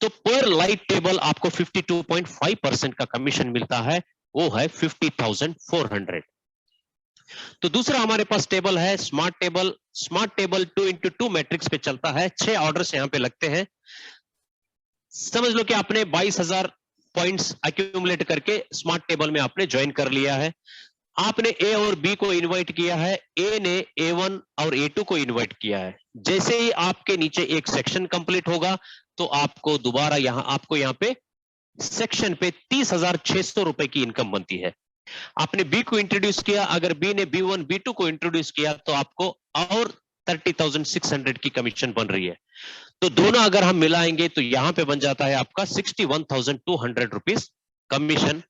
तो पर लाइट टेबल आपको 52.5% का कमीशन मिलता है, वो है 50,400। तो दूसरा हमारे पास टेबल है smart table. Smart table 2x2 matrix पे चलता है। 6 ऑर्डर्स यहाँ पे लगते हैं। समझ लो कि आपने 22,000 पॉइंट्स अक्यूमुलेट करके स्मार्ट टेबल में आपने ज्वाइन कर लिया है। आपने ए और बी को इनवाइट किया है, ए ने A1 और A2 को इनवाइट किया है। जैसे ही आपके नीचे एक सेक्शन कंप्लीट होगा तो आपको दोबारा आपको यहाँ पे सेक्शन पे 30,600 रुपए की इनकम बनती है। आपने बी को इंट्रोड्यूस किया, अगर बी ने B1, B2 को इंट्रोड्यूस किया तो आपको और 30,600 की कमीशन बन रही है। तो दोनों अगर हम मिलाएंगे तो यहाँ पे बन जाता है आपका 61,200 रुपीज कमीशन,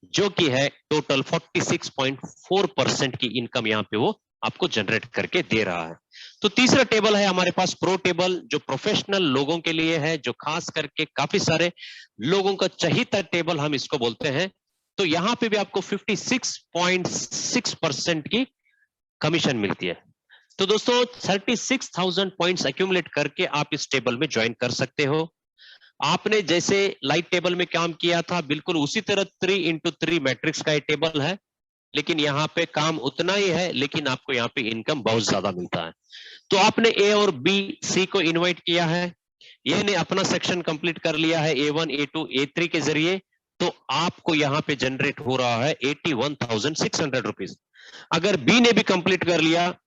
जो कि है टोटल 46.4% की इनकम यहाँ पे वो आपको जनरेट करके दे रहा है। तो तीसरा टेबल है हमारे पास प्रो टेबल, जो प्रोफेशनल लोगों के लिए है, जो खास करके काफी सारे लोगों का चहीता टेबल हम इसको बोलते हैं। तो यहाँ पे भी आपको 56.6% की कमीशन मिलती है। तो दोस्तों 36,000 पॉइंट्स एक्यूमुलेट करके आप इस टेबल में ज्वाइन कर सकते हो। आपने जैसे लाइट टेबल में काम किया था, बिल्कुल उसी तरह 3x3 मैट्रिक्स का ये टेबल है, लेकिन यहाँ पे काम उतना ही है, लेकिन आपको यहाँ पे इनकम बहुत ज्यादा मिलता है। तो आपने ए और बी, सी को इनवाइट किया है, ये ने अपना सेक्शन कंप्लीट कर लिया है A1, A2, A3 के जरिए, तो आपको यहाँ पे जनरेट हो रहा है 81,600 रुपीज। अगर बी ने भी कंप्लीट कर लिया,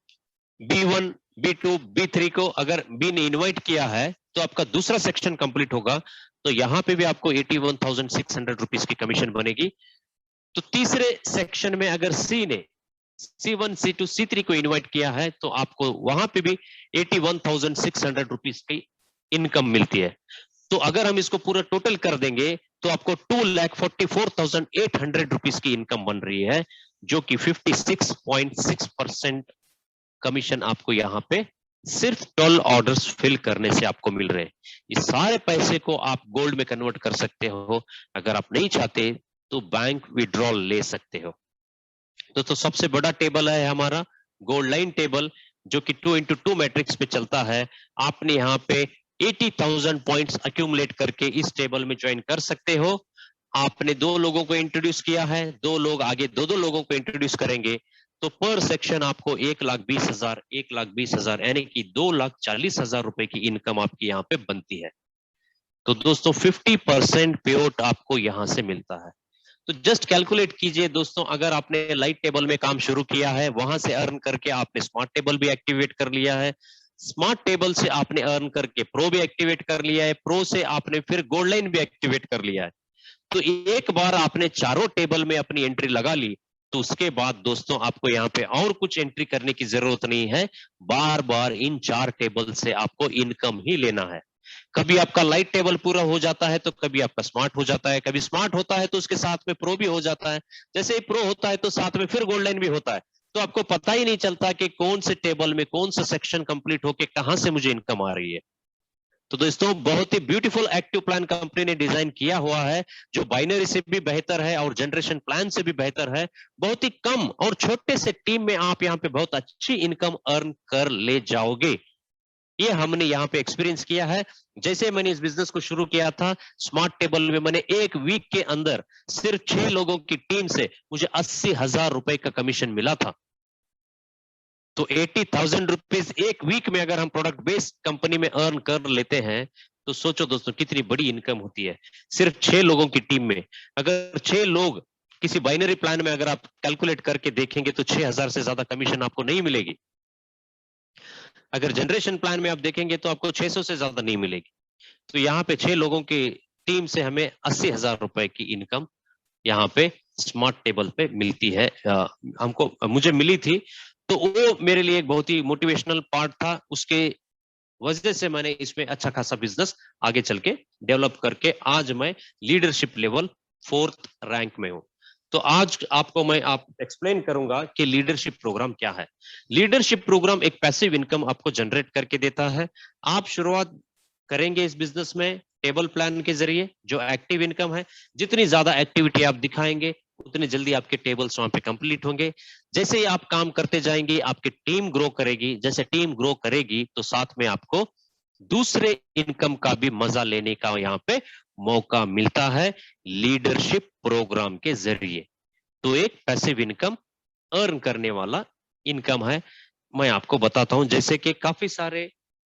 B1, B2, B3 को अगर बी ने इनवाइट किया है तो आपका दूसरा सेक्शन कंप्लीट होगा, तो यहाँ पे भी आपको 81,600 रुपीज की कमीशन बनेगी। तो तीसरे सेक्शन में अगर सी ने C1, C2, C3 को इनवाइट किया है तो आपको वहां पे भी 81,600 रुपीज की इनकम मिलती है। तो अगर हम इसको पूरा टोटल कर देंगे तो आपको 2,44,800 रुपीज की इनकम बन रही है, जो कि 56.6% कमीशन आपको यहाँ पे सिर्फ 12 ऑर्डर्स फिल करने से आपको मिल रहे हैं। इस सारे पैसे को आप गोल्ड में कन्वर्ट कर सकते हो। अगर आप नहीं चाहते तो बैंक विड्रॉल ले सकते हो। तो सबसे बड़ा टेबल है हमारा गोल्ड लाइन टेबल, जो कि 2x2 मैट्रिक्स पे चलता है। आपने यहाँ पे 80,000 पॉइंट्स अक्यूमुलेट करके इस टेबल में ज्वाइन कर सकते हो। आपने 2 लोगों को इंट्रोड्यूस किया है, 2 लोग आगे 2-2 लोगों को इंट्रोड्यूस करेंगे, तो पर सेक्शन आपको 1,20,000 यानी कि 2,40,000 रुपए की इनकम आपकी यहाँ पे बनती है। तो दोस्तों 50% पे आउट आपको यहाँ से मिलता है। तो जस्ट कैलकुलेट कीजिए दोस्तों, अगर आपने लाइट टेबल में काम शुरू किया है, वहां से अर्न करके आपने स्मार्ट टेबल भी एक्टिवेट कर लिया है, स्मार्ट टेबल से आपने अर्न करके प्रो भी एक्टिवेट कर लिया है, प्रो से आपने फिर गोल्ड लाइन भी एक्टिवेट कर लिया है, तो एक बार आपने चारों टेबल में अपनी एंट्री लगा ली, तो उसके बाद दोस्तों आपको यहाँ पे और कुछ एंट्री करने की जरूरत नहीं है। बार बार इन 4 टेबल से आपको इनकम ही लेना है। कभी आपका लाइट टेबल पूरा हो जाता है तो कभी आपका स्मार्ट हो जाता है, कभी स्मार्ट होता है तो उसके साथ में प्रो भी हो जाता है, जैसे ही प्रो होता है तो साथ में फिर गोल्डन भी होता है। तो आपको पता ही नहीं चलता कि कौन से टेबल में कौन सा सेक्शन कंप्लीट होके कहां से मुझे इनकम आ रही है। तो दोस्तों बहुत ही ब्यूटीफुल एक्टिव प्लान कंपनी ने डिजाइन किया हुआ है, जो बाइनरी से भी बेहतर है और जनरेशन प्लान से भी बेहतर है। बहुत ही कम और छोटे से टीम में आप यहाँ पे बहुत अच्छी इनकम अर्न कर ले जाओगे। ये हमने यहाँ पे एक्सपीरियंस किया है। जैसे मैंने इस बिजनेस को शुरू किया था, स्मार्ट टेबल में मैंने एक वीक के अंदर सिर्फ 6 लोगों की टीम से मुझे 80,000 रुपए का कमीशन मिला था। तो 80,000 रुपीज एक वीक में अगर हम प्रोडक्ट बेस्ड कंपनी में अर्न कर लेते हैं, तो सोचो दोस्तों कितनी बड़ी इनकम होती है। सिर्फ 6 लोगों की टीम में अगर 6 लोग, किसी बाइनरी प्लान में अगर आप कैलकुलेट करके देखेंगे तो 6,000 से ज्यादा कमीशन आपको नहीं मिलेगी। अगर जनरेशन प्लान में आप देखेंगे तो आपको 600 से ज्यादा नहीं मिलेगी। तो यहाँ पे 6 लोगों की टीम से हमें 80,000 रुपए की इनकम यहाँ पे स्मार्ट टेबल पे मिलती है। हमको मुझे मिली थी, तो वो मेरे लिए एक बहुत ही मोटिवेशनल पार्ट था। उसके वजह से मैंने इसमें अच्छा खासा बिजनेस आगे चल के डेवलप करके आज मैं लीडरशिप लेवल 4th रैंक में हूं। तो आज आपको मैं एक्सप्लेन करूंगा कि लीडरशिप प्रोग्राम क्या है। लीडरशिप प्रोग्राम एक पैसिव इनकम आपको जनरेट करके देता है। आप शुरुआत करेंगे इस बिजनेस में टेबल प्लान के जरिए, जो एक्टिव इनकम है। जितनी ज्यादा एक्टिविटी आप दिखाएंगे उतनी जल्दी आपके टेबल्स वहां पे कंप्लीट होंगे। जैसे ही आप काम करते जाएंगे आपकी टीम ग्रो करेगी, जैसे टीम ग्रो करेगी तो साथ में आपको दूसरे इनकम का भी मजा लेने का यहाँ पे मौका मिलता है लीडरशिप प्रोग्राम के जरिए। तो एक पैसिव इनकम अर्न करने वाला इनकम है। मैं आपको बताता हूं, जैसे कि काफी सारे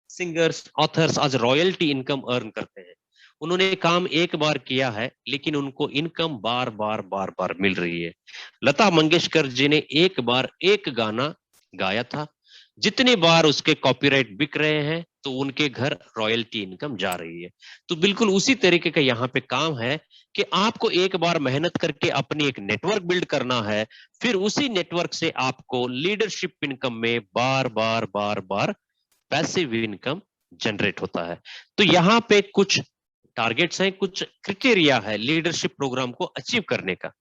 सिंगर्स ऑथर्स आज रॉयल्टी इनकम अर्न करते हैं। उन्होंने काम एक बार किया है लेकिन उनको इनकम बार बार मिल रही है। लता मंगेशकर जी ने एक बार एक गाना गाया था, जितनी बार उसके कॉपीराइट बिक रहे हैं तो उनके घर रॉयल्टी इनकम जा रही है। तो बिल्कुल उसी तरीके का यहाँ पे काम है कि आपको एक बार मेहनत करके अपनी एक नेटवर्क बिल्ड करना है, फिर उसी नेटवर्क से आपको लीडरशिप इनकम में बार पैसिव इनकम जनरेट होता है। तो यहाँ पे कुछ टारगेट्स हैं, कुछ क्राइटेरिया है लीडरशिप प्रोग्राम को अचीव करने का।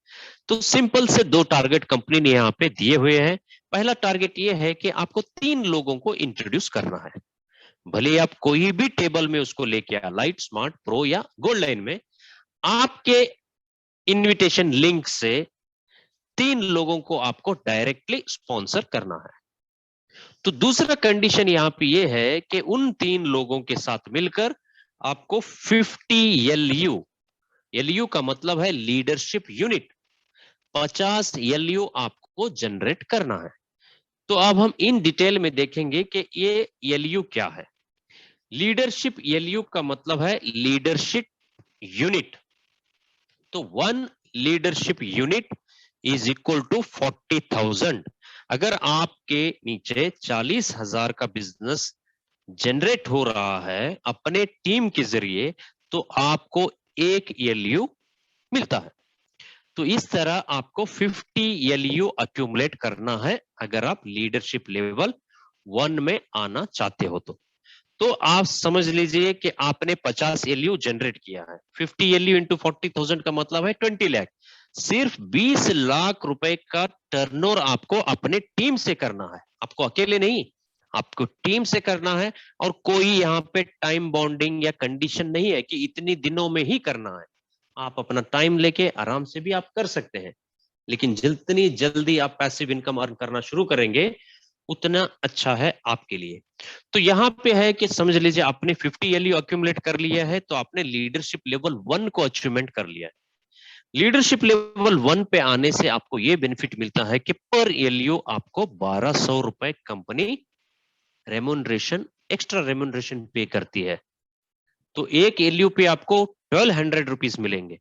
तो सिंपल से 2 टारगेट कंपनी ने यहाँ पे दिए हुए हैं। पहला टारगेट ये है कि आपको 3 लोगों को इंट्रोड्यूस करना है। भले आप कोई भी टेबल में उसको लेके आए, लाइट, स्मार्ट, प्रो या गोल्ड लाइन में, आपके इनविटेशन लिंक से 3 लोगों को आपको डायरेक्टली स्पॉन्सर करना है। तो दूसरा कंडीशन यहाँ पे ये है कि उन 3 लोगों के साथ मिलकर आपको 50 LU का मतलब है लीडरशिप यूनिट, 50 LU आपको जनरेट करना है। तो अब हम इन डिटेल में देखेंगे कि ये LU क्या है। लीडरशिप LU का मतलब है लीडरशिप यूनिट। तो 1 leadership unit is equal to 40,000। अगर आपके नीचे 40,000 का बिजनेस जनरेट हो रहा है अपने टीम के जरिए, तो आपको 1 LU मिलता है। तो इस तरह आपको 50 LU अक्यूमुलेट करना है अगर आप लीडरशिप लेवल 1 में आना चाहते हो। तो आप समझ लीजिए कि आपने 50 LU जनरेट किया है। 50 LU इंटू 40,000 का मतलब है 20 लाख। सिर्फ 20 लाख रुपए का टर्नओवर आपको अपने टीम से करना है, आपको अकेले नहीं, आपको टीम से करना है। और कोई यहाँ पे टाइम बॉन्डिंग या कंडीशन नहीं है कि इतनी दिनों में ही करना है। आप अपना टाइम लेके आराम से भी आप कर सकते हैं, लेकिन जितनी जल्दी आप पैसिव इनकम अर्न करना शुरू करेंगे उतना अच्छा है आपके लिए। तो यहाँ पे है कि समझ लीजिए आपने 50 LU अक्यूमुलेट कर लिया है, तो आपने लीडरशिप लेवल 1 को अचीवमेंट कर लिया है। लीडरशिप लेवल 1 पे आने से आपको ये बेनिफिट मिलता है कि पर LU आपको 1200 रुपए कंपनी रेम्यूनरेशन, एक्स्ट्रा रेम्यूनरेशन पे करती है। तो एक LU पे आपको 1200 रुपीज मिलेंगे।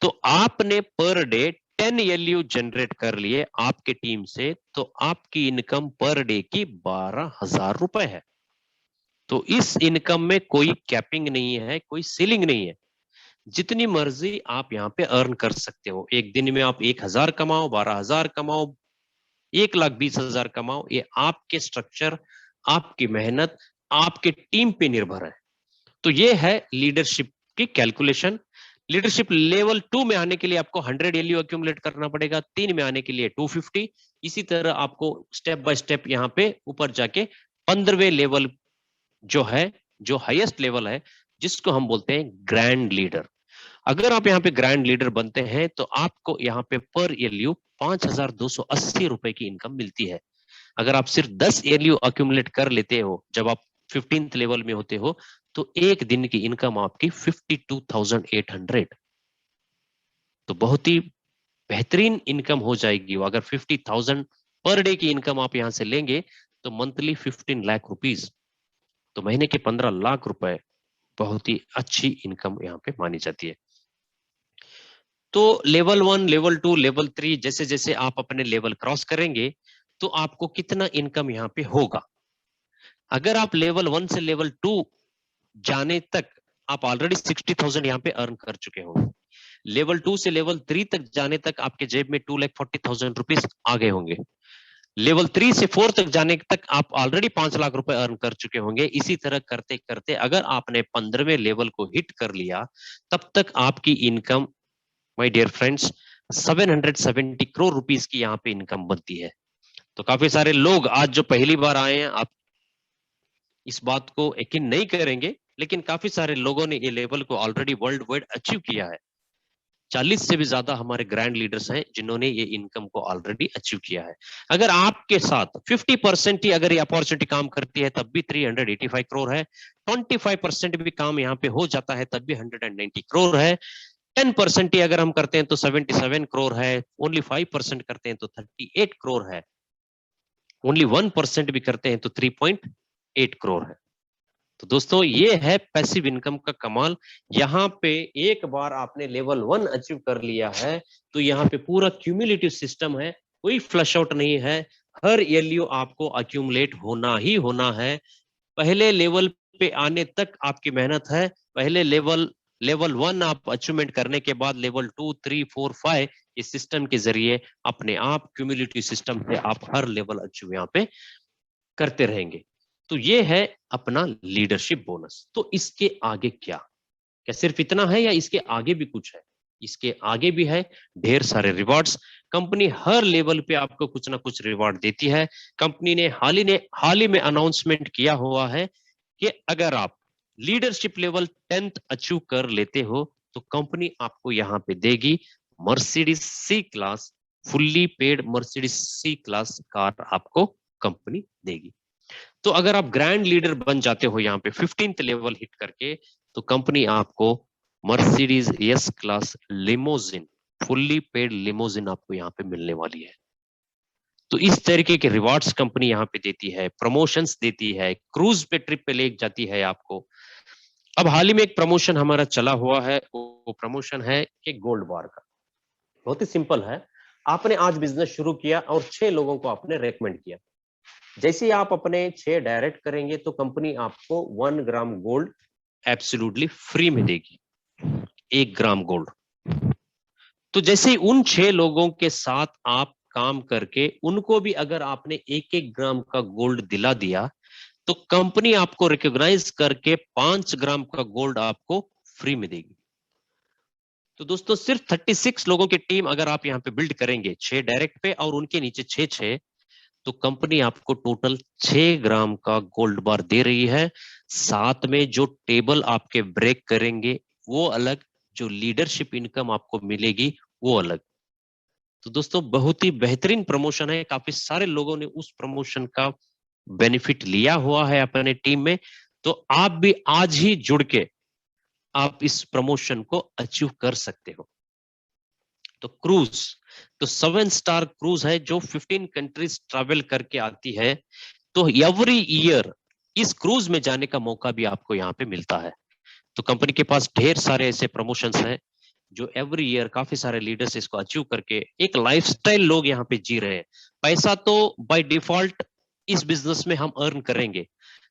तो आपने पर डे 10 LU जनरेट कर लिए आपके टीम से, तो आपकी इनकम पर डे की 12,000 रुपए है। तो इस इनकम में कोई कैपिंग नहीं है, कोई सीलिंग नहीं है। जितनी मर्जी आप यहाँ पे अर्न कर सकते हो। एक दिन में आप 1,000 कमाओ, 12,000 कमाओ, 1,20,000 कमाओ, ये आपके स्ट्रक्चर, आपकी मेहनत, आपके टीम पे निर्भर है। तो ये है लीडरशिप की कैलकुलेशन। लीडरशिप लेवल 2 में आने के लिए आपको 100 एलयू अक्यूमुलेट करना पड़ेगा, 3 में आने के लिए 250। इसी तरह आपको स्टेप बाय स्टेप यहाँ पे ऊपर जाके 15वें लेवल जो है, जो हाईएस्ट लेवल है, जिसको हम बोलते हैं ग्रैंड लीडर। अगर आप यहाँ पे ग्रैंड लीडर बनते हैं तो आपको यहाँ पे पर एलयू 5,280 रुपए की इनकम मिलती है। अगर आप सिर्फ 10 एलयू अक्यूमुलेट कर लेते हो जब आप 15th लेवल में होते हो, तो एक दिन की इनकम आपकी 52,800। तो बहुत ही बेहतरीन इनकम हो जाएगी। अगर 50,000 पर डे की इनकम आप यहां से लेंगे तो मंथली 15 लाख रुपीज, तो महीने के 15 लाख रुपए बहुत ही अच्छी इनकम यहाँ पे मानी जाती है। तो लेवल 1, लेवल 2, लेवल 3 जैसे जैसे आप अपने लेवल क्रॉस करेंगे तो आपको कितना इनकम यहाँ पे होगा। अगर आप लेवल 1 से लेवल 2 जाने तक आप ऑलरेडी 60,000 यहाँ पे अर्न कर चुके होंगे। लेवल 2 से लेवल 3 तक जाने तक आपके जेब में 2,40,000 रुपीज आ गए होंगे। लेवल 3 से 4 तक जाने तक आप ऑलरेडी 5 लाख रुपए अर्न कर चुके होंगे। इसी तरह करते करते अगर आपने 15वें लेवल को हिट कर लिया, तब तक आपकी income, my dear friends, 770 crore rupees की यहाँ पे इनकम बनती है। तो काफी सारे लोग आज जो पहली बार आए हैं, आप इस बात को यकीन नहीं करेंगे, लेकिन काफी सारे लोगों ने ये लेवल को ऑलरेडी वर्ल्ड वाइड अचीव किया है। 40 से भी ज्यादा हमारे ग्रैंड लीडर्स हैं जिन्होंने ये इनकम को ऑलरेडी अचीव किया है। अगर आपके साथ 50% ही अगर ये अपॉर्चुनिटी काम करती है तब भी 385 करोड़ है, 25% भी काम यहाँ पे हो जाता है तब भी 190 करोड़ है, 10% ही अगर हम करते हैं तो 77 करोड़ है, ओनली 5% करते हैं तो 38 करोड़ है, ओनली 1% भी करते हैं तो 3.8 करोड़ है। तो दोस्तों ये है पैसिव इनकम का कमाल। यहाँ पे एक बार आपने लेवल 1 अचीव कर लिया है तो यहाँ पे पूरा क्यूमुलेटिव सिस्टम है, कोई फ्लश आउट नहीं है। हर एलयू आपको अक्यूमुलेट होना ही होना है। पहले लेवल पे आने तक आपकी मेहनत है। पहले लेवल 1 आप अचीवमेंट करने के बाद लेवल 2, 3, 4, 5 इस सिस्टम के जरिए अपने आप क्यूमुलेटिव सिस्टम से आप हर लेवल अचीव यहाँ पे करते रहेंगे। तो ये है अपना लीडरशिप बोनस। तो इसके आगे क्या क्या सिर्फ इतना है या इसके आगे भी कुछ है? इसके आगे भी है ढेर सारे रिवॉर्ड्स। कंपनी हर लेवल पे आपको कुछ ना कुछ रिवॉर्ड देती है। कंपनी ने हाल ही में अनाउंसमेंट किया हुआ है कि अगर आप लीडरशिप लेवल 10th अचीव कर लेते हो तो कंपनी आपको यहाँ पे देगी Mercedes C class, fully paid Mercedes C class car आपको कंपनी देगी। तो अगर आप ग्रैंड लीडर बन जाते हो यहाँ पे 15th लेवल हिट करके, तो कंपनी आपको Mercedes S class limousine, fully paid limousine आपको यहाँ पे मिलने वाली है। तो इस तरीके के रिवार्ड्स कंपनी यहाँ पे देती है, प्रमोशंस देती है, क्रूज पे ट्रिप पे ले जाती है आपको। अब हाल ही में एक प्रमोशन हमारा चला हुआ है, वो प्रमोशन है कि गोल्ड बार का। बहुत ही सिंपल है। आपने आज बिजनेस शुरू किया और 6 लोगों को आपने रेकमेंड किया। जैसे ही आप अपने 6 डायरेक्ट करेंगे तो कंपनी आपको 1 ग्राम गोल्ड एब्सोल्युटली फ्री में देगी, 1 ग्राम गोल्ड। तो जैसे ही उन 6 लोगों के साथ आप काम करके उनको भी अगर आपने 1-1 ग्राम का गोल्ड दिला दिया तो कंपनी आपको रिकॉग्नाइज करके 5 ग्राम का गोल्ड आपको फ्री में देगी। तो दोस्तों सिर्फ 36 लोगों की टीम अगर आप यहाँ पे बिल्ड करेंगे, 6 डायरेक्ट पे और उनके नीचे 6-6, तो कंपनी आपको टोटल 6 ग्राम का गोल्ड बार दे रही है। साथ में जो टेबल आपके ब्रेक करेंगे वो अलग, जो लीडरशिप इनकम आपको मिलेगी वो अलग। तो दोस्तों बहुत ही बेहतरीन प्रमोशन है। काफी सारे लोगों ने उस प्रमोशन का बेनिफिट लिया हुआ है अपने टीम में। तो आप भी आज ही जुड़ के आप इस प्रमोशन को अचीव कर सकते हो। तो क्रूज, तो 7 स्टार क्रूज है जो 15 कंट्रीज ट्रैवल करके आती है। तो एवरी ईयर इस क्रूज में जाने का मौका भी आपको यहाँ पे मिलता है। तो कंपनी के पास ढेर सारे ऐसे प्रमोशंस हैं जो एवरी ईयर काफी सारे लीडर्स इसको अचीव करके एक लाइफस्टाइल लोग यहाँ पे जी रहे हैं। पैसा तो बाय डिफॉल्ट इस बिजनेस में हम अर्न करेंगे,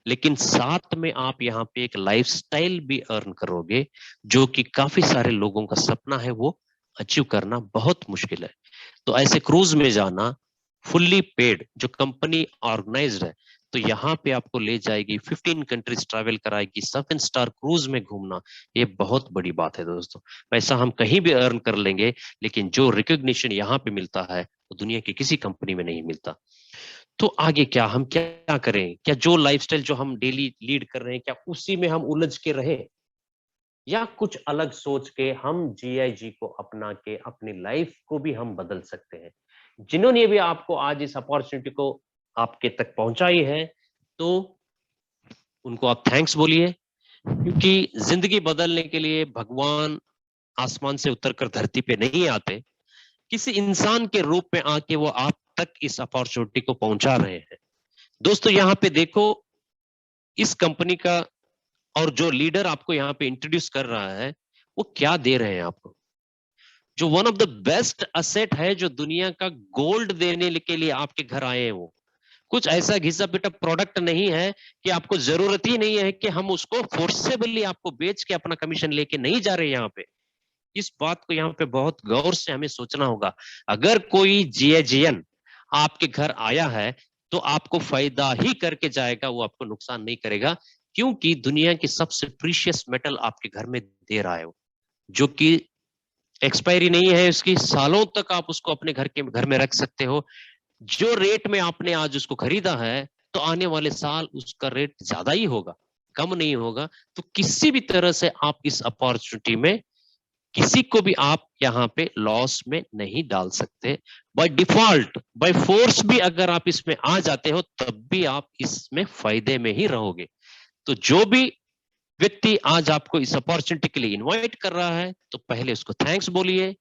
लेकिन साथ में आप यहाँ पे एक लाइफस्टाइल भी अर्न करोगे, जो कि काफी सारे लोगों का सपना है, वो अचीव करना बहुत मुश्किल है। तो ऐसे क्रूज में जाना, फुल्ली पेड, जो कंपनी ऑर्गेनाइज्ड है, तो यहाँ पे आपको ले जाएगी, 15 कंट्रीज ट्रैवल कराएगी, 7 स्टार क्रूज में घूमना, ये बहुत बड़ी बात है दोस्तों। पैसा हम कहीं भी अर्न कर लेंगे, लेकिन जो रिकॉग्निशन यहाँ पे मिलता है वो दुनिया की किसी कंपनी में नहीं मिलता। तो आगे क्या, हम क्या करें? क्या जो लाइफस्टाइल जो हम डेली लीड कर रहे हैं, क्या उसी में हम उलझ के रहे, या कुछ अलग सोच के हम जीआईजी को अपना के अपनी लाइफ को भी हम बदल सकते हैं? जिन्होंने भी आपको आज इस अपॉर्चुनिटी को आपके तक पहुंचाई है, तो उनको आप थैंक्स बोलिए, क्योंकि जिंदगी बदलने के लिए भगवान आसमान से उतरकर धरती पे नहीं आते, किसी इंसान के रूप में आके वो आप तक इस अपॉर्चुनिटी को पहुंचा रहे हैं। दोस्तों यहाँ पे देखो, इस कंपनी का और जो लीडर आपको यहाँ पे इंट्रोड्यूस कर रहा है, वो क्या दे रहे हैं आपको, जो one of the best asset है, जो दुनिया का गोल्ड देने के लिए आपके घर आए हैं। वो कुछ ऐसा घिसा पिटा प्रोडक्ट नहीं है कि आपको जरूरत ही नहीं है कि हम उसको फोर्सेबली आपको बेच के अपना कमीशन लेके नहीं जा रहे यहाँ पे। इस बात को यहाँ पे बहुत गौर से हमें सोचना होगा। अगर कोई जीएजीएन आपके घर आया है, तो आपको फायदा ही करके जाएगा, वो आपको नुकसान नहीं करेगा, क्योंकि दुनिया की सबसे प्रीशियस मेटल आपके घर में दे रहा है, जो कि एक्सपायरी नहीं है उसकी, सालों तक आप उसको अपने घर में रख सकते हो। जो रेट में आपने आज उसको खरीदा है, तो आने वाले साल उसका रेट ज्यादा ही होगा, कम नहीं होगा। तो किसी भी तरह से आप इस अपॉर्चुनिटी में किसी को भी आप यहाँ पे लॉस में नहीं डाल सकते। बाय डिफॉल्ट, बाय फोर्स भी अगर आप इसमें आ जाते हो, तब भी आप इसमें फायदे में ही रहोगे। तो जो भी व्यक्ति आज आपको इस अपॉर्चुनिटी के लिए इनवाइट कर रहा है, तो पहले उसको थैंक्स बोलिए,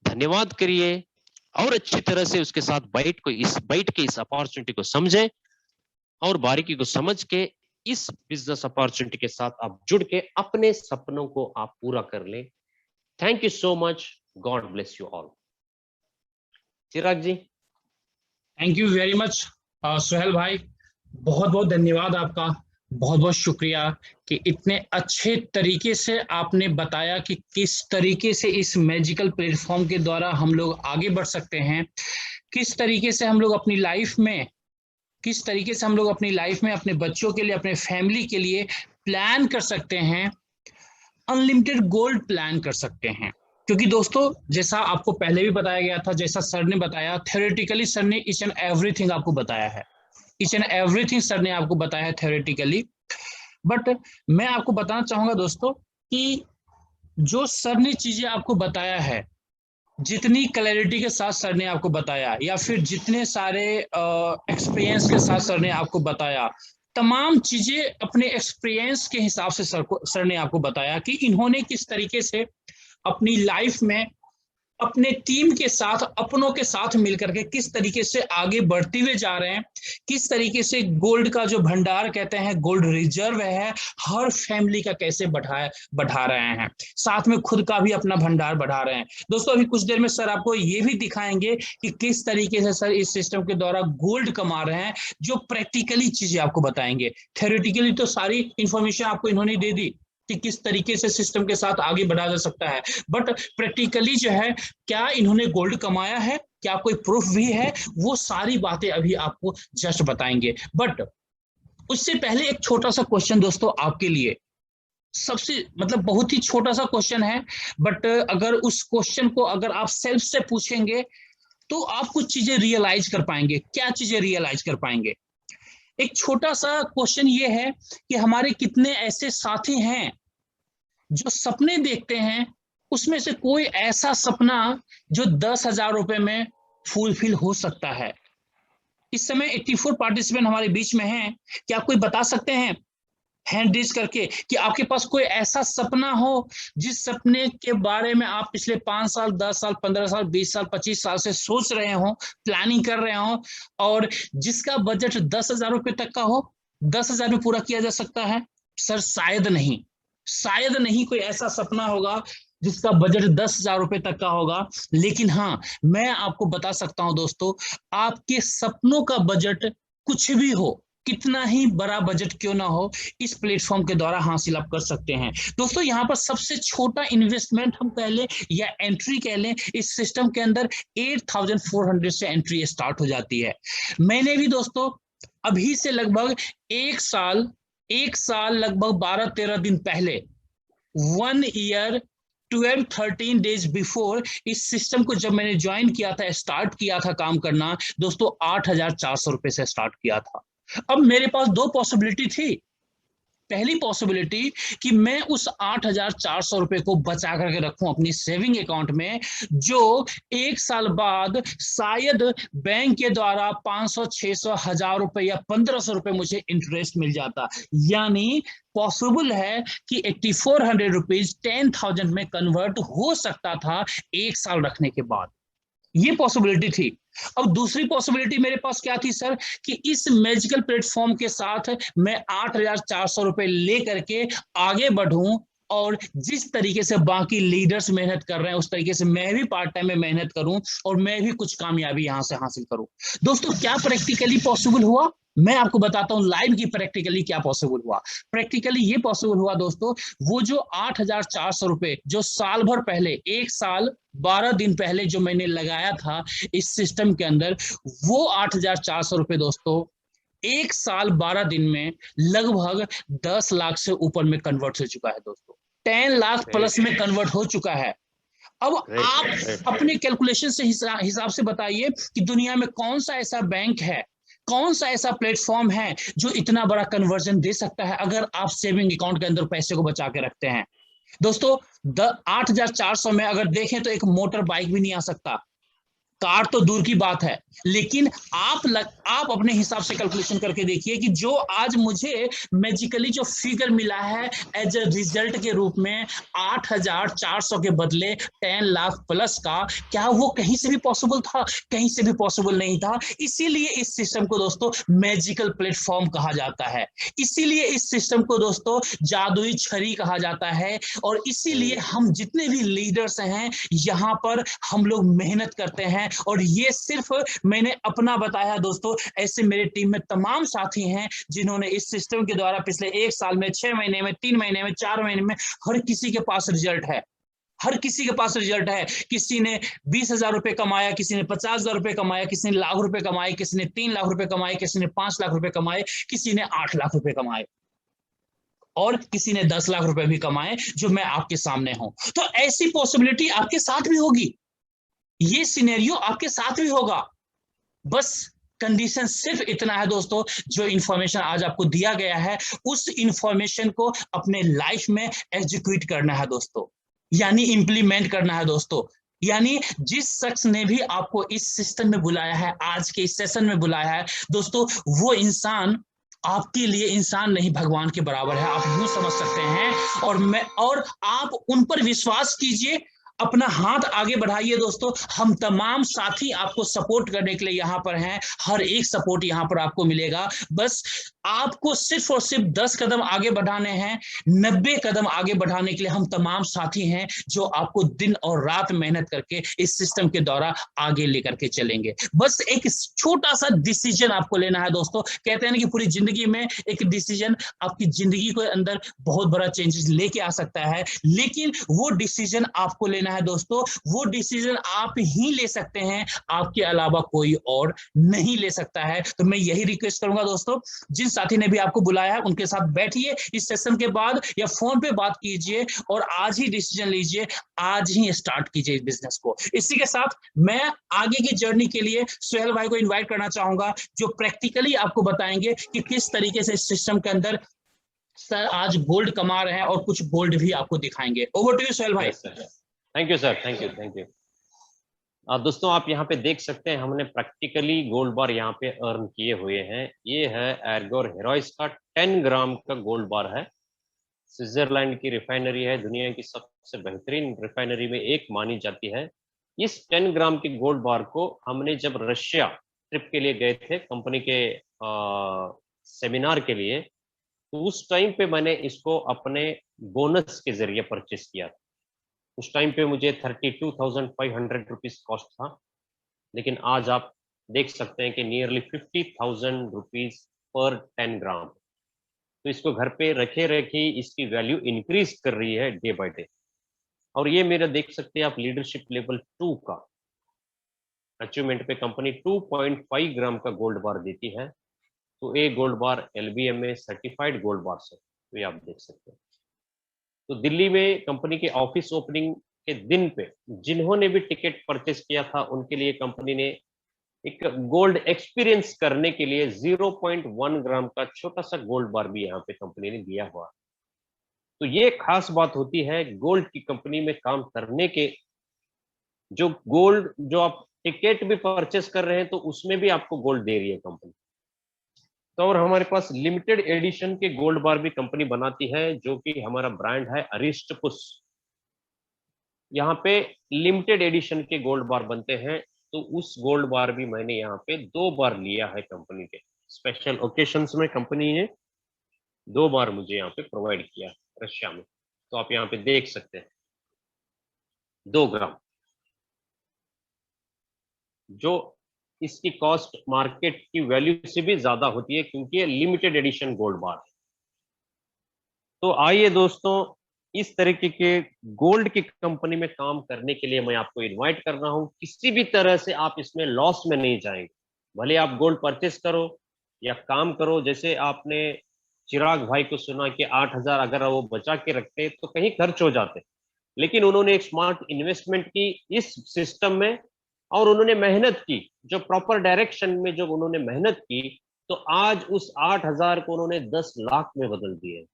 धन्यवाद करिए, और अच्छी तरह से उसके साथ बैठ के इस अपॉर्चुनिटी को समझें, और बारीकी को समझ के इस बिजनेस अपॉर्चुनिटी के साथ आप जुड़ के अपने सपनों को आप पूरा कर लें। Thank you so much, God bless you all. Chirag ji. Thank you very much Suhail भाई, बहुत बहुत धन्यवाद आपका, बहुत बहुत शुक्रिया कि इतने अच्छे तरीके से आपने बताया कि किस तरीके से इस मैजिकल प्लेटफॉर्म के द्वारा हम लोग आगे बढ़ सकते हैं, किस तरीके से हम लोग अपनी लाइफ में, किस तरीके से हम लोग अपनी लाइफ में अपने बच्चों के लिए, अपने फैमिली के लिए प्लान कर सकते हैं, अनलिमिटेड गोल्ड प्लान कर सकते हैं। क्योंकि दोस्तों, जैसा आपको पहले भी बताया गया था, जैसा सर ने बताया, थ्योरेटिकली सर ने ईच एंड एवरीथिंग आपको बताया है, ईच एंड एवरीथिंग सर ने आपको बताया है थ्योरेटिकली। बट मैं आपको बताना चाहूंगा दोस्तों कि जो सर ने चीजें आपको बताया है, जितनी क्लैरिटी के साथ सर ने आपको बताया, या फिर जितने सारे एक्सपीरियंस के साथ सर ने आपको बताया, तमाम चीजें अपने एक्सपीरियंस के हिसाब से सर ने आपको बताया कि इन्होंने किस तरीके से अपनी लाइफ में अपने टीम के साथ, अपनों के साथ मिलकर के किस तरीके से आगे बढ़ते हुए जा रहे हैं, किस तरीके से गोल्ड का जो भंडार कहते हैं, गोल्ड रिजर्व है, हर फैमिली का कैसे बढ़ा रहे हैं, साथ में खुद का भी अपना भंडार बढ़ा रहे हैं। दोस्तों, अभी कुछ देर में सर आपको ये भी दिखाएंगे कि किस तरीके से सर इस सिस्टम के द्वारा गोल्ड कमा रहे हैं, जो प्रैक्टिकली चीजें आपको बताएंगे। थ्योरेटिकली तो सारी इंफॉर्मेशन आपको इन्होंने दे दी कि किस तरीके से सिस्टम के साथ आगे बढ़ा जा सकता है, बट प्रैक्टिकली जो है, क्या इन्होंने गोल्ड कमाया है, क्या कोई प्रूफ भी है, वो सारी बातें अभी आपको जस्ट बताएंगे। बट उससे पहले एक छोटा सा क्वेश्चन दोस्तों आपके लिए, सबसे मतलब बहुत ही छोटा सा क्वेश्चन है, बट अगर उस क्वेश्चन को अगर आप सेल्फ से पूछेंगे, तो आप कुछ चीजें रियलाइज कर पाएंगे। क्या चीजें रियलाइज कर पाएंगे? एक छोटा सा क्वेश्चन ये है कि हमारे कितने ऐसे साथी हैं जो सपने देखते हैं, उसमें से कोई ऐसा सपना जो 10,000 रुपए में फुलफिल हो सकता है। इस समय 84 पार्टिसिपेंट हमारे बीच में हैं। क्या कोई बता सकते हैं हैंड रेज करके कि आपके पास कोई ऐसा सपना हो जिस सपने के बारे में आप पिछले 5 साल, 10 साल, 15 साल, 20 साल, 25 साल से सोच रहे हो, प्लानिंग कर रहे हो, और जिसका बजट 10,000 रुपए तक का हो, 10,000 में पूरा किया जा सकता है? सर शायद नहीं, शायद नहीं कोई ऐसा सपना होगा जिसका बजट 10,000 रुपए तक का होगा। लेकिन हाँ, मैं आपको बता सकता हूं दोस्तों, आपके सपनों का बजट कुछ भी हो, कितना ही बड़ा बजट क्यों ना हो, इस प्लेटफॉर्म के द्वारा हासिल आप कर सकते हैं। दोस्तों यहाँ पर सबसे छोटा इन्वेस्टमेंट हम कह लें या एंट्री कह लें, इस सिस्टम के अंदर 8,400 से एंट्री स्टार्ट हो जाती है। मैंने भी दोस्तों अभी से लगभग एक साल लगभग 12-13 दिन पहले, 1 ईयर 12-13 डेज बिफोर इस सिस्टम को जब मैंने ज्वाइन किया था, स्टार्ट किया था काम करना दोस्तों, 8,400 रुपए से स्टार्ट किया था। अब मेरे पास दो पॉसिबिलिटी थी। पहली पॉसिबिलिटी कि मैं उस 8,400 रुपए को बचा करके रखूं अपनी सेविंग अकाउंट में, जो एक साल बाद शायद बैंक के द्वारा 500, 600, 1,000 रुपए या 1,500 रुपए मुझे इंटरेस्ट मिल जाता। यानी पॉसिबल है कि 8,400 रुपीज 10,000 में कन्वर्ट हो सकता था एक साल रखने के बाद। ये पॉसिबिलिटी थी। अब दूसरी पॉसिबिलिटी मेरे पास क्या थी सर, कि इस मैजिकल प्लेटफॉर्म के साथ मैं 8,400 रुपए लेकर के आगे बढ़ूं, और जिस तरीके से बाकी लीडर्स मेहनत कर रहे हैं उस तरीके से मैं भी पार्ट टाइम में मेहनत करूं और मैं भी कुछ कामयाबी यहां से हासिल करूं। दोस्तों क्या प्रैक्टिकली पॉसिबल हुआ, मैं आपको बताता हूं लाइव की प्रैक्टिकली क्या पॉसिबल हुआ। प्रैक्टिकली ये पॉसिबल हुआ दोस्तों, वो जो 8,400 रुपए जो साल भर पहले, एक साल 12 दिन पहले जो मैंने लगाया था इस सिस्टम के अंदर, वो 8,400 रुपए दोस्तों एक साल 12 दिन में लगभग 10 लाख से ऊपर में कन्वर्ट हो चुका है दोस्तों। 10 लाख प्लस में कन्वर्ट हो चुका है। अब आप अपने कैलकुलेशन से हिसाब से बताइए कि दुनिया में कौन सा ऐसा बैंक है, कौन सा ऐसा प्लेटफॉर्म है जो इतना बड़ा कन्वर्जन दे सकता है अगर आप सेविंग अकाउंट के अंदर पैसे को बचा के रखते हैं। दोस्तों 8,400 में अगर देखें तो एक मोटर बाइक भी नहीं आ सकता, कार तो दूर की बात है। लेकिन आप अपने हिसाब से कैलकुलेशन करके देखिए कि जो आज मुझे मैजिकली जो फिगर मिला है एज ए रिजल्ट के रूप में 8,400 के बदले 10 लाख प्लस का, क्या वो कहीं से भी पॉसिबल था? कहीं से भी पॉसिबल नहीं था। इसीलिए इस सिस्टम को दोस्तों मैजिकल प्लेटफॉर्म कहा जाता है, इसीलिए इस सिस्टम को दोस्तों जादुई छड़ी कहा जाता है, और इसीलिए हम जितने भी लीडर्स हैं यहाँ पर हम लोग मेहनत करते हैं। और ये सिर्फ मैंने अपना बताया दोस्तों, ऐसे मेरे टीम में तमाम साथी हैं जिन्होंने इस सिस्टम के द्वारा पिछले एक साल में, 6 महीने में, 3 महीने में, 4 महीने में, हर किसी के पास रिजल्ट है, हर किसी के पास रिजल्ट है। किसी ने 20,000 रुपए कमाया, किसी ने 50,000 रुपए कमाया, किसी ने लाख रुपए कमाए, किसी ने 3 लाख रुपए कमाए, किसी ने 5 लाख रुपए कमाए, किसी ने 8 लाख रुपए कमाए, और किसी ने 10 लाख रुपए भी कमाए, जो मैं आपके सामने हूं। तो ऐसी पॉसिबिलिटी आपके साथ भी होगी, ये सिनेरियो आपके साथ भी होगा। बस कंडीशन सिर्फ इतना है दोस्तों, जो इंफॉर्मेशन आज आपको दिया गया है उस इंफॉर्मेशन को अपने लाइफ में एग्जीक्यूट करना है दोस्तों, यानी इंप्लीमेंट करना है दोस्तों। यानी जिस शख्स ने भी आपको इस सिस्टम में बुलाया है, आज के इस सेशन में बुलाया है दोस्तों, वो इंसान आपके लिए इंसान नहीं भगवान के बराबर है, आप यूं समझ सकते हैं। और आप उन पर विश्वास कीजिए, अपना हाथ आगे बढ़ाइए दोस्तों। हम तमाम साथी आपको सपोर्ट करने के लिए यहाँ पर हैं, हर एक सपोर्ट यहाँ पर आपको मिलेगा। बस आपको सिर्फ और सिर्फ 10 कदम आगे बढ़ाने हैं, 90 कदम आगे बढ़ाने के लिए हम तमाम साथी हैं जो आपको दिन और रात मेहनत करके इस सिस्टम के द्वारा आगे लेकर के चलेंगे। बस एक छोटा सा डिसीजन आपको लेना है दोस्तों। कहते हैं ना कि पूरी जिंदगी में एक डिसीजन आपकी जिंदगी के अंदर बहुत बड़ा चेंजेस लेके आ सकता है, लेकिन वो डिसीजन आपको लेना है दोस्तों। वो डिसीजन आप ही ले सकते हैं, आपके अलावा कोई और नहीं ले सकता है। तो मैं यही रिक्वेस्ट करूंगा दोस्तों, जिन साथी ने भी आपको बुलाया है उनके साथ बैठिए इस सेशन के बाद, या फोन पे बात कीजिए और आज ही डिसीजन लीजिए, आज ही स्टार्ट कीजिए इस बिजनेस को। इसी के साथ मैं आगे की जर्नी के लिए सुहेल भाई को इनवाइट करना चाहूंगा, जो प्रैक्टिकली आपको बताएंगे कि किस तरीके से इस सिस्टम के अंदर सर आज गोल्ड कमा रहे हैं, और कुछ गोल्ड भी आपको दिखाएंगे। ओवर टू यू सुहेल भाई। Thank you sir, thank you. दोस्तों आप यहाँ पे देख सकते हैं, हमने प्रैक्टिकली गोल्ड बार यहाँ पे अर्न किए हुए हैं। ये है एर्गोर हेरोइस का 10 ग्राम का गोल्ड बार है। स्विट्जरलैंड की रिफाइनरी है, दुनिया की सबसे बेहतरीन रिफाइनरी में एक मानी जाती है। इस 10 ग्राम के गोल्ड बार को हमने जब रशिया ट्रिप के लिए गए थे कंपनी के सेमिनार के लिए, तो उस टाइम पे मैंने इसको अपने बोनस के जरिए परचेस किया। उस टाइम पे मुझे 32,500 रुपीज कॉस्ट था, लेकिन आज आप देख सकते हैं कि नियरली 50,000 रुपीज पर 10 ग्राम। तो इसको घर पे रखे रखे इसकी वैल्यू इंक्रीज कर रही है डे बाय डे। और ये मेरा देख सकते हैं आप लीडरशिप लेवल 2 का अचीवमेंट पे कंपनी 2.5 ग्राम का गोल्ड बार देती है। तो एक गोल्ड बार LBMA सर्टिफाइड गोल्ड बार से, तो ये आप देख सकते हैं। तो दिल्ली में कंपनी के ऑफिस ओपनिंग के दिन पे जिन्होंने भी टिकट परचेस किया था उनके लिए कंपनी ने एक गोल्ड एक्सपीरियंस करने के लिए 0.1 ग्राम का छोटा सा गोल्ड बार भी यहाँ पे कंपनी ने दिया हुआ। तो ये खास बात होती है गोल्ड की कंपनी में काम करने के, जो गोल्ड जो आप टिकट भी परचेस कर रहे हैं तो उसमें भी आपको गोल्ड दे रही है कंपनी। तो और हमारे पास लिमिटेड एडिशन के गोल्ड बार भी कंपनी बनाती है, जो कि हमारा ब्रांड है अरिस्टपुस। यहाँ पे लिमिटेड एडिशन के गोल्ड बार बनते हैं। तो उस गोल्ड बार भी मैंने यहाँ पे 2 बार लिया है कंपनी के स्पेशल ओकेशंस में। कंपनी ने 2 बार मुझे यहाँ पे प्रोवाइड किया रशिया में। तो आप यहाँ पे देख सकते हैं 2 ग्राम, जो इसकी कॉस्ट मार्केट की वैल्यू से भी ज्यादा होती है क्योंकि ये लिमिटेड एडिशन गोल्ड बार है। तो आइए दोस्तों, इस तरीके के गोल्ड की कंपनी में काम करने के लिए मैं आपको इनवाइट कर रहा हूं। किसी भी तरह से आप इसमें लॉस में नहीं जाएंगे, भले आप गोल्ड परचेस करो या काम करो। जैसे आपने चिराग भाई को सुना कि 8,000 अगर वो बचा के रखते तो कहीं खर्च हो जाते, लेकिन उन्होंने एक स्मार्ट इन्वेस्टमेंट की इस सिस्टम में और उन्होंने मेहनत की, जो प्रॉपर डायरेक्शन में जब उन्होंने मेहनत की तो आज उस 8,000 को उन्होंने 10 लाख में बदल दिए।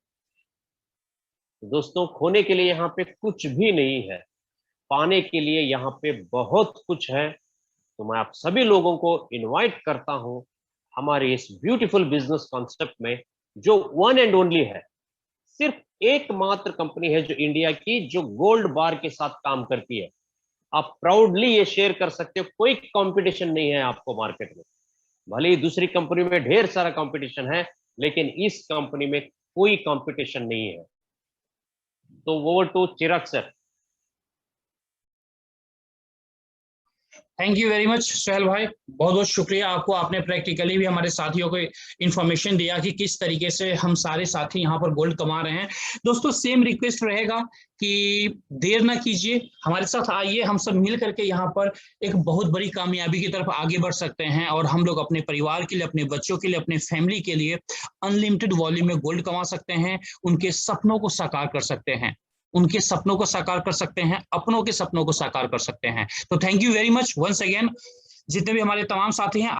दोस्तों, खोने के लिए यहाँ पे कुछ भी नहीं है, पाने के लिए यहाँ पे बहुत कुछ है। तो मैं आप सभी लोगों को इनवाइट करता हूं हमारे इस ब्यूटीफुल बिजनेस कॉन्सेप्ट में, जो वन एंड ओनली है। सिर्फ एकमात्र कंपनी है जो इंडिया की जो गोल्ड बार के साथ काम करती है। आप प्राउडली ये शेयर कर सकते हो, कोई कंपटीशन नहीं है आपको मार्केट में। भले ही दूसरी कंपनी में ढेर सारा कंपटीशन है, लेकिन इस कंपनी में कोई कंपटीशन नहीं है। तो over to Chirag sir. Thank you very much Suhail भाई, बहुत बहुत शुक्रिया आपको। आपने प्रैक्टिकली भी हमारे साथियों को इंफॉर्मेशन दिया कि किस तरीके से हम सारे साथी यहाँ पर गोल्ड कमा रहे हैं। दोस्तों, सेम रिक्वेस्ट रहेगा कि देर ना कीजिए, हमारे साथ आइए, हम सब मिल करके यहाँ पर एक बहुत बड़ी कामयाबी की तरफ आगे बढ़ सकते हैं और हम लोग अपने परिवार के लिए, अपने बच्चों के लिए, अपने फैमिली के लिए अनलिमिटेड वॉल्यूम में गोल्ड कमा सकते हैं, उनके सपनों को साकार कर सकते हैं, उनके सपनों को साकार कर सकते हैं, अपनों के सपनों को साकार कर सकते हैं। तो thank you very much once again, जितने भी हमारे तमाम साथी हैं।